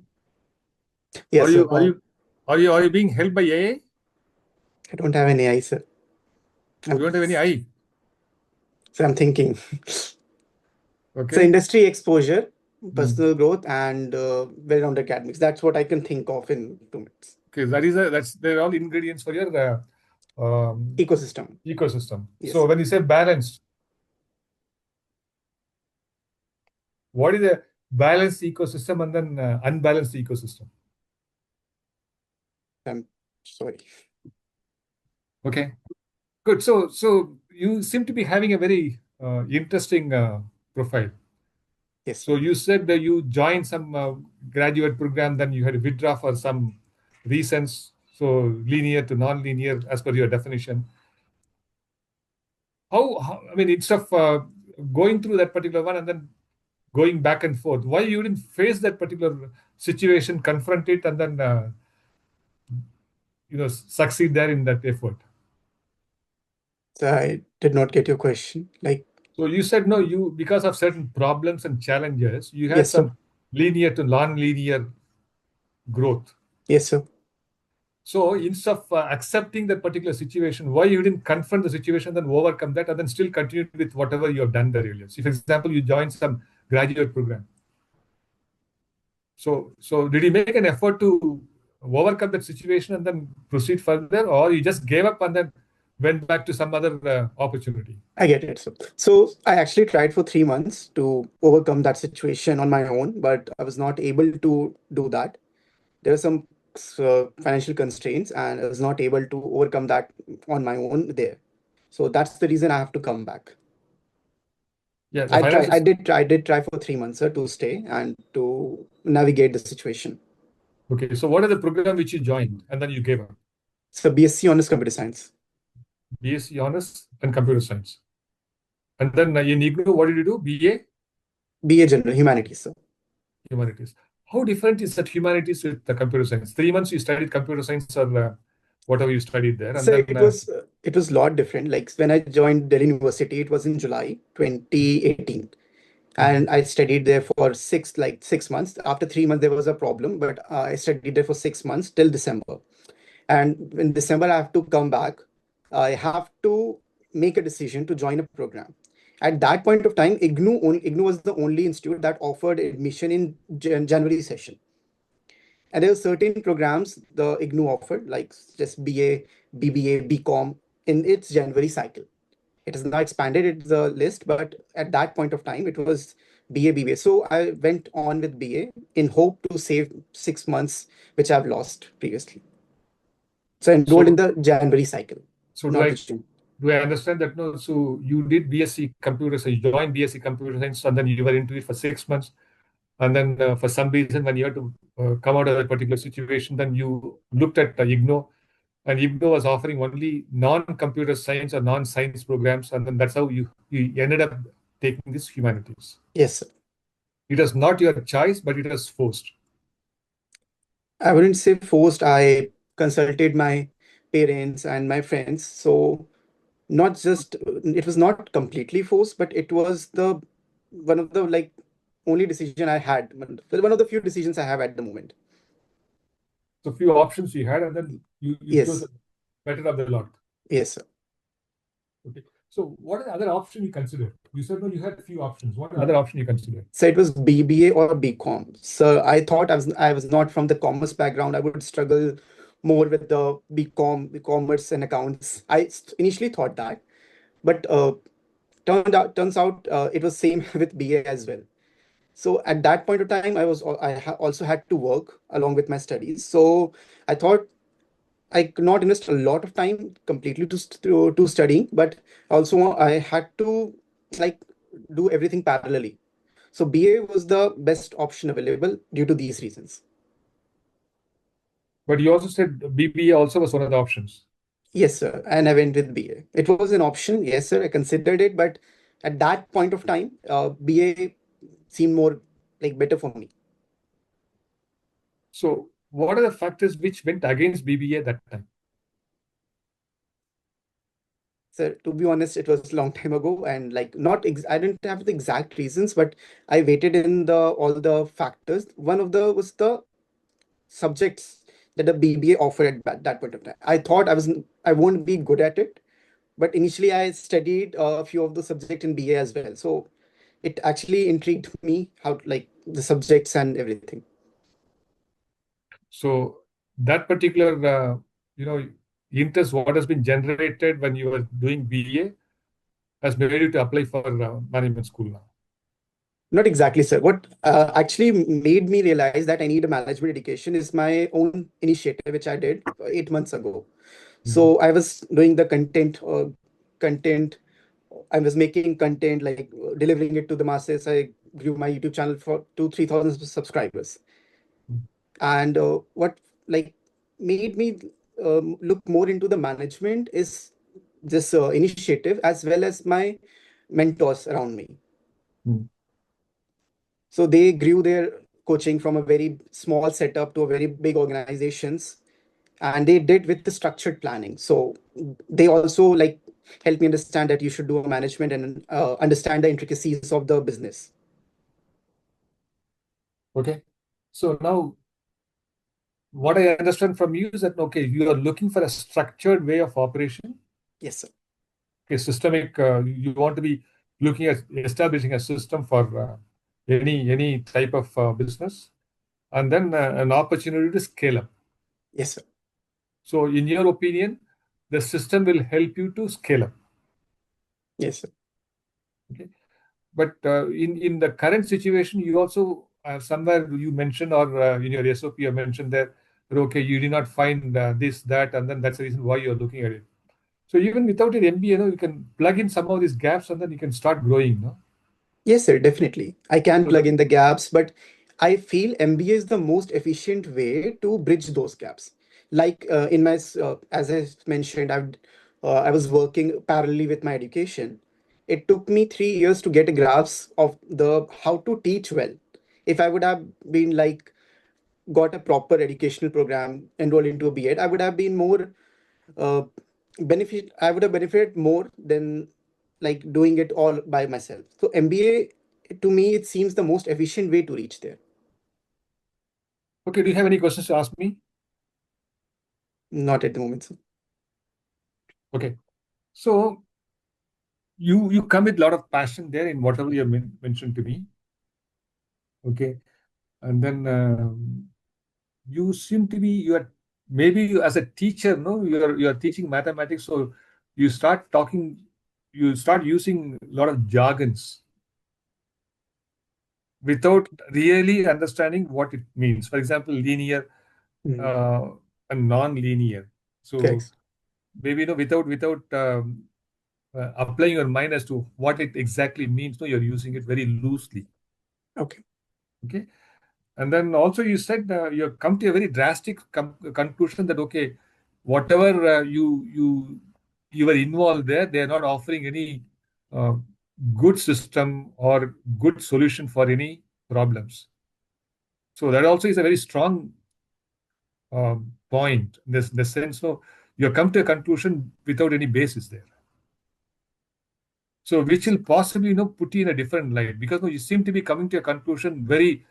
[SPEAKER 4] Yes,
[SPEAKER 1] are
[SPEAKER 4] sir.
[SPEAKER 1] you being helped by AI?
[SPEAKER 4] I don't have any I, sir.
[SPEAKER 1] You don't have any I.
[SPEAKER 4] So I'm thinking.
[SPEAKER 1] Okay.
[SPEAKER 4] So industry exposure, personal growth, and well-rounded academics. That's what I can think of in 2 minutes.
[SPEAKER 1] Okay, they're all ingredients for your
[SPEAKER 4] Ecosystem.
[SPEAKER 1] ecosystem.
[SPEAKER 4] Yes.
[SPEAKER 1] So when you say balanced, what is a balanced ecosystem and then unbalanced ecosystem?
[SPEAKER 4] I'm sorry.
[SPEAKER 1] Okay, good. So you seem to be having a very interesting profile.
[SPEAKER 4] Yes.
[SPEAKER 1] So you said that you joined some graduate program, then you had to withdraw for some reasons. So linear to non-linear, as per your definition. I mean, instead of going through that particular one and then going back and forth, why you didn't face that particular situation, confront it, and then succeed there in that effort?
[SPEAKER 4] So I did not get your question. Like,
[SPEAKER 1] So you said no, you because of certain problems and challenges, you had
[SPEAKER 4] yes, sir.
[SPEAKER 1] some linear to non-linear growth.
[SPEAKER 4] Yes, sir.
[SPEAKER 1] So instead of accepting that particular situation, why you didn't confront the situation, then overcome that, and then still continue with whatever you have done there earlier? So, for example, you joined some graduate program. So did you make an effort to overcome that situation and then proceed further, or you just gave up and then went back to some other opportunity?
[SPEAKER 4] I get it. So I actually tried for 3 months to overcome that situation on my own, but I was not able to do that. There were some financial constraints, and I was not able to overcome that on my own there. So that's the reason I have to come back.
[SPEAKER 1] Yeah, the
[SPEAKER 4] I tried.
[SPEAKER 1] financial.
[SPEAKER 4] I did try for 3 months, sir, to stay and to navigate the situation.
[SPEAKER 1] Okay, so what are the program which you joined and then you gave up?
[SPEAKER 4] So BSc Honors Computer Science.
[SPEAKER 1] BSc Honors and Computer Science. And then in IGNOU, what did you do? BA?
[SPEAKER 4] BA General Humanities, sir.
[SPEAKER 1] Humanities. How different is that humanities with the computer science? 3 months you studied computer science or whatever you studied there, and
[SPEAKER 4] So
[SPEAKER 1] then
[SPEAKER 4] it was a lot different. Like when I joined Delhi University, it was in July 2018. And I studied there for 6 months. After 3 months, there was a problem, but I studied there for 6 months till December. And in December, I have to come back. I have to make a decision to join a program. At that point of time, IGNOU was the only institute that offered admission in January session. And there were certain programs the IGNOU offered, like just BA, BBA, BCom in its January cycle. It has now expanded its list, but at that point of time, it was BA, BBA. So I went on with BA in hope to save 6 months, which I've lost previously. So enrolled in the January cycle.
[SPEAKER 1] So
[SPEAKER 4] not the June.
[SPEAKER 1] do I understand that? No, so you did BSc Computer Science, you joined BSc Computer Science, and then you were into it for 6 months. And then for some reason, when you had to come out of that particular situation, then you looked at IGNOU, and IGNOU was offering only non-computer science or non-science programs. And then that's how you ended up taking this humanities.
[SPEAKER 4] Yes, sir.
[SPEAKER 1] It was not your choice, but it was forced.
[SPEAKER 4] I wouldn't say forced. I consulted my parents and my friends. So not just, it was not completely forced, but it was the one of the like only decision I had, one of the few decisions I have at the moment.
[SPEAKER 1] So few options you had, and then you
[SPEAKER 4] Yes.
[SPEAKER 1] chose the better of the lot.
[SPEAKER 4] Yes, sir.
[SPEAKER 1] Okay. So what are the other options you considered? You said no, you had a few options. What other option you considered?
[SPEAKER 4] So it was BBA or BCom. So I thought I was not from the commerce background. I would struggle more with the BCom, commerce and accounts. I initially thought that, but turns out it was same with BA as well. So at that point of time, also had to work along with my studies. So I thought I could not invest a lot of time completely to studying, but also I had to like do everything parallelly. So BA was the best option available due to these reasons.
[SPEAKER 1] But you also said BBA also was one of the options.
[SPEAKER 4] Yes, sir. And I went with BA. It was an option. Yes, sir. I considered it, but at that point of time, BA seemed more like better for me.
[SPEAKER 1] So what are the factors which went against BBA that time?
[SPEAKER 4] Sir, to be honest, it was a long time ago, and like not I didn't have the exact reasons, but I weighted in the all the factors. One of the was the subjects that the BBA offered at that point of time. I thought I won't be good at it, but initially I studied a few of the subjects in BA as well. So it actually intrigued me how like the subjects and everything.
[SPEAKER 1] So that particular, you know, interest, what has been generated when you were doing BA, has made you to apply for management school now.
[SPEAKER 4] Not exactly, sir. What actually made me realize that I need a management education is my own initiative, which I did 8 months ago. So I was doing the content. I was making content like delivering it to the masses. I grew my YouTube channel for 2-3 thousand subscribers. And what like made me look more into the management is this initiative as well as my mentors around me.
[SPEAKER 1] Mm.
[SPEAKER 4] So they grew their coaching from a very small setup to a very big organizations, and they did with the structured planning. So they also like helped me understand that you should do a management and understand the intricacies of the business.
[SPEAKER 1] Okay. So now what I understand from you is that, okay, you are looking for a structured way of operation,
[SPEAKER 4] Yes, sir.
[SPEAKER 1] a systemic, you want to be looking at establishing a system for any type of business, and then an opportunity to scale up.
[SPEAKER 4] Yes, sir.
[SPEAKER 1] So in your opinion, the system will help you to scale up.
[SPEAKER 4] Yes, sir.
[SPEAKER 1] Okay. But in the current situation, you also somewhere you mentioned, or in your SOP you mentioned that okay, you did not find this, that, and then that's the reason why you're looking at it. So even without an MBA, you can plug in some of these gaps and then you can start growing. No?
[SPEAKER 4] Yes, sir, definitely. I can
[SPEAKER 1] So
[SPEAKER 4] plug in the gaps, but I feel MBA is the most efficient way to bridge those gaps. Like in my, as I mentioned, I was working parallelly with my education. It took me 3 years to get a grasp of the how to teach well. If I would have been like got a proper educational program, enrolled into a B.Ed, I would have been more uh, I would have benefited more than like doing it all by myself. So MBA to me it seems the most efficient way to reach there.
[SPEAKER 1] okay, do you have any questions to ask me?
[SPEAKER 4] Not at the moment, sir.
[SPEAKER 1] Okay. So you come with a lot of passion there in whatever you mentioned to me. Okay. And then you seem to be, you are maybe as a teacher, no, you are teaching mathematics, so you start talking, you start using a lot of jargons without really understanding what it means. For example, linear
[SPEAKER 4] Mm.
[SPEAKER 1] uh, and non-linear. So
[SPEAKER 4] Correct.
[SPEAKER 1] maybe without applying your mind as to what it exactly means, no, you're using it very loosely.
[SPEAKER 4] Okay.
[SPEAKER 1] Okay. And then also you said you have come to a very drastic conclusion that okay, whatever you were involved there, they are not offering any uh, good system or good solution for any problems. So that also is a very strong point. This the sense, no, you have come to a conclusion without any basis there. So which will possibly put you in a different light because no, you seem to be coming to a conclusion very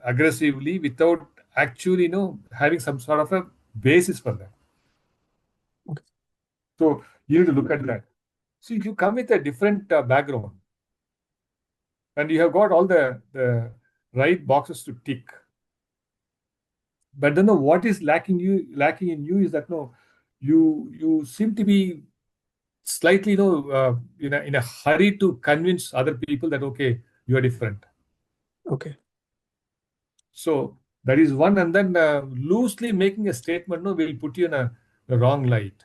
[SPEAKER 1] aggressively without actually having some sort of a basis for that.
[SPEAKER 4] Okay.
[SPEAKER 1] So you need to look at that. See, you come with a different background and you have got all the right boxes to tick. But then what is lacking in you is that no, you seem to be slightly in a hurry to convince other people that okay, you are different.
[SPEAKER 4] Okay.
[SPEAKER 1] So that is one, and then loosely making a statement no will put you in a wrong light.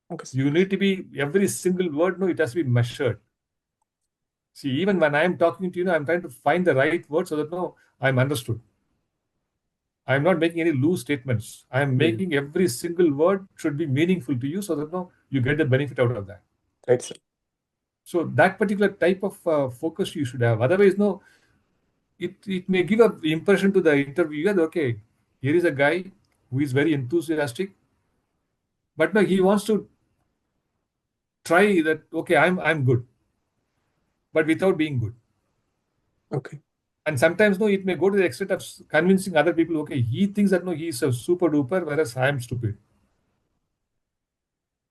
[SPEAKER 4] Okay, sir.
[SPEAKER 1] You need to be every single word no, it has to be measured. See, even when I am talking to you, I'm trying to find the right word so that no, I'm understood. I'm not making any loose statements. I'm making every single word should be meaningful to you so that you get the benefit out of that.
[SPEAKER 4] Right, sir.
[SPEAKER 1] So that particular type of focus you should have. Otherwise, it may give an impression to the interviewer that, okay, here is a guy who is very enthusiastic, but no, he wants to try that, okay, I'm good, but without being good.
[SPEAKER 4] Okay.
[SPEAKER 1] And sometimes it may go to the extent of convincing other people, okay, he thinks that he's a super duper, whereas I am stupid.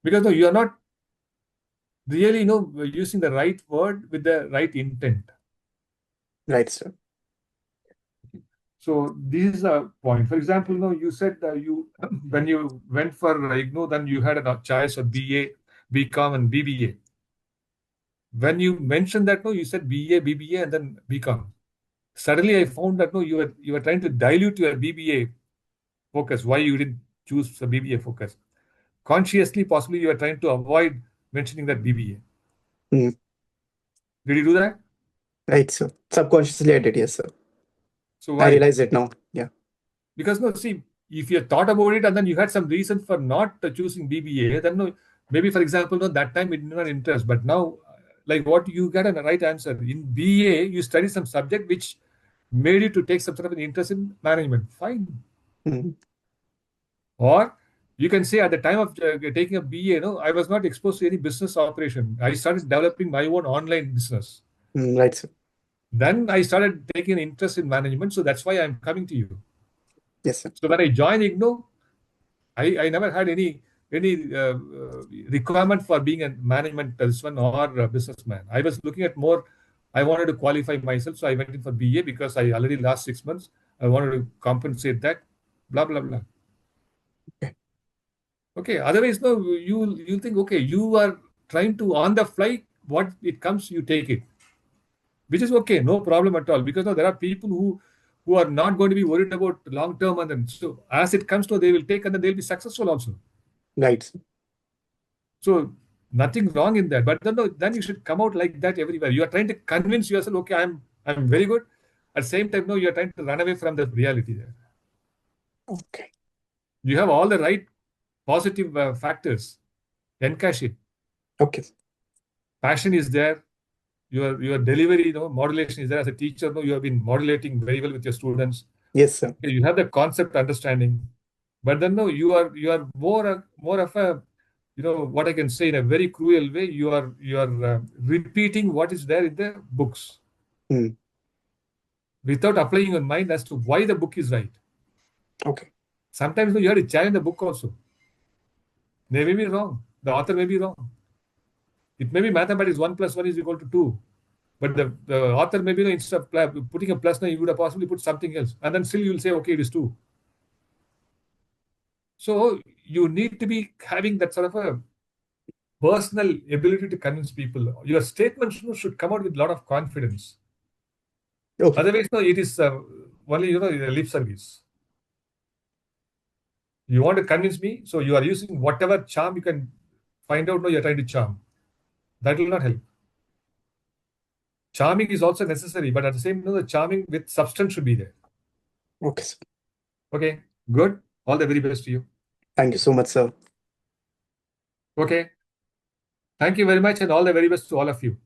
[SPEAKER 1] Because you are not really using the right word with the right intent.
[SPEAKER 4] Right, sir.
[SPEAKER 1] So this is a point. For example, you said you when you went for IGNO, then you had a choice of BA, BCom, and BBA. When you mentioned that, you said BA, BBA, and then BCom. Suddenly, I found that you were trying to dilute your BBA focus. Why you didn't choose the BBA focus? Consciously, possibly, you are trying to avoid mentioning that BBA.
[SPEAKER 4] Mm.
[SPEAKER 1] Did you do that?
[SPEAKER 4] Right, sir. Subconsciously, I did, yes, sir.
[SPEAKER 1] So
[SPEAKER 4] I
[SPEAKER 1] why?
[SPEAKER 4] realize it now. Yeah.
[SPEAKER 1] Because see, if you thought about it and then you had some reason for not choosing BBA, then maybe for example, that time it did not interest. But now, like what you got a right answer in BA, you studied some subject which made you to take some sort of an interest in management. Fine.
[SPEAKER 4] Mm.
[SPEAKER 1] Or you can say at the time of taking a BA, I was not exposed to any business operation. I started developing my own online business.
[SPEAKER 4] Right, sir.
[SPEAKER 1] Then I started taking an interest in management. So that's why I'm coming to you.
[SPEAKER 4] Yes, sir.
[SPEAKER 1] So when I joined IGNO, I never had any requirement for being a management person or a businessman. I was looking at more. I wanted to qualify myself, so I went in for BA because I already last 6 months. I wanted to compensate that. Blah blah blah.
[SPEAKER 4] Okay.
[SPEAKER 1] Okay. Otherwise, you think okay, you are trying to on the fly. What it comes, you take it, which is okay, no problem at all. Because there are people who are not going to be worried about long term, and then so as it comes to, they will take and then they'll be successful also.
[SPEAKER 4] Right, sir.
[SPEAKER 1] So nothing wrong in that. But then you should come out like that everywhere. You are trying to convince yourself, okay, I'm very good. At the same time, you are trying to run away from the reality there.
[SPEAKER 4] Okay.
[SPEAKER 1] You have all the right positive factors. Encash it.
[SPEAKER 4] Okay.
[SPEAKER 1] Passion is there. Your delivery, modulation is there. As a teacher, you have been modulating very well with your students.
[SPEAKER 4] Yes, sir.
[SPEAKER 1] Okay, you have the concept understanding. But then you are more of a what I can say in a very cruel way, you are repeating what is there in the books
[SPEAKER 4] Mm.
[SPEAKER 1] without applying your mind as to why the book is right.
[SPEAKER 4] Okay.
[SPEAKER 1] Sometimes you have to challenge the book also. They may be wrong. The author may be wrong. It may be mathematics 1 + 1 is equal to 2. But the author may be, instead of putting a plus, now you would have possibly put something else. And then still you will say, okay, it is 2. So you need to be having that sort of a personal ability to convince people. Your statements should come out with a lot of confidence.
[SPEAKER 4] Okay.
[SPEAKER 1] Otherwise, it is only a lip service. You want to convince me, so you are using whatever charm you can find out. No, you're trying to charm. That will not help. Charming is also necessary, but at the same time, the charming with substance should be there.
[SPEAKER 4] Okay, sir.
[SPEAKER 1] Okay, good. All the very best to you.
[SPEAKER 4] Thank you so much, sir.
[SPEAKER 1] Okay. Thank you very much, and all the very best to all of you.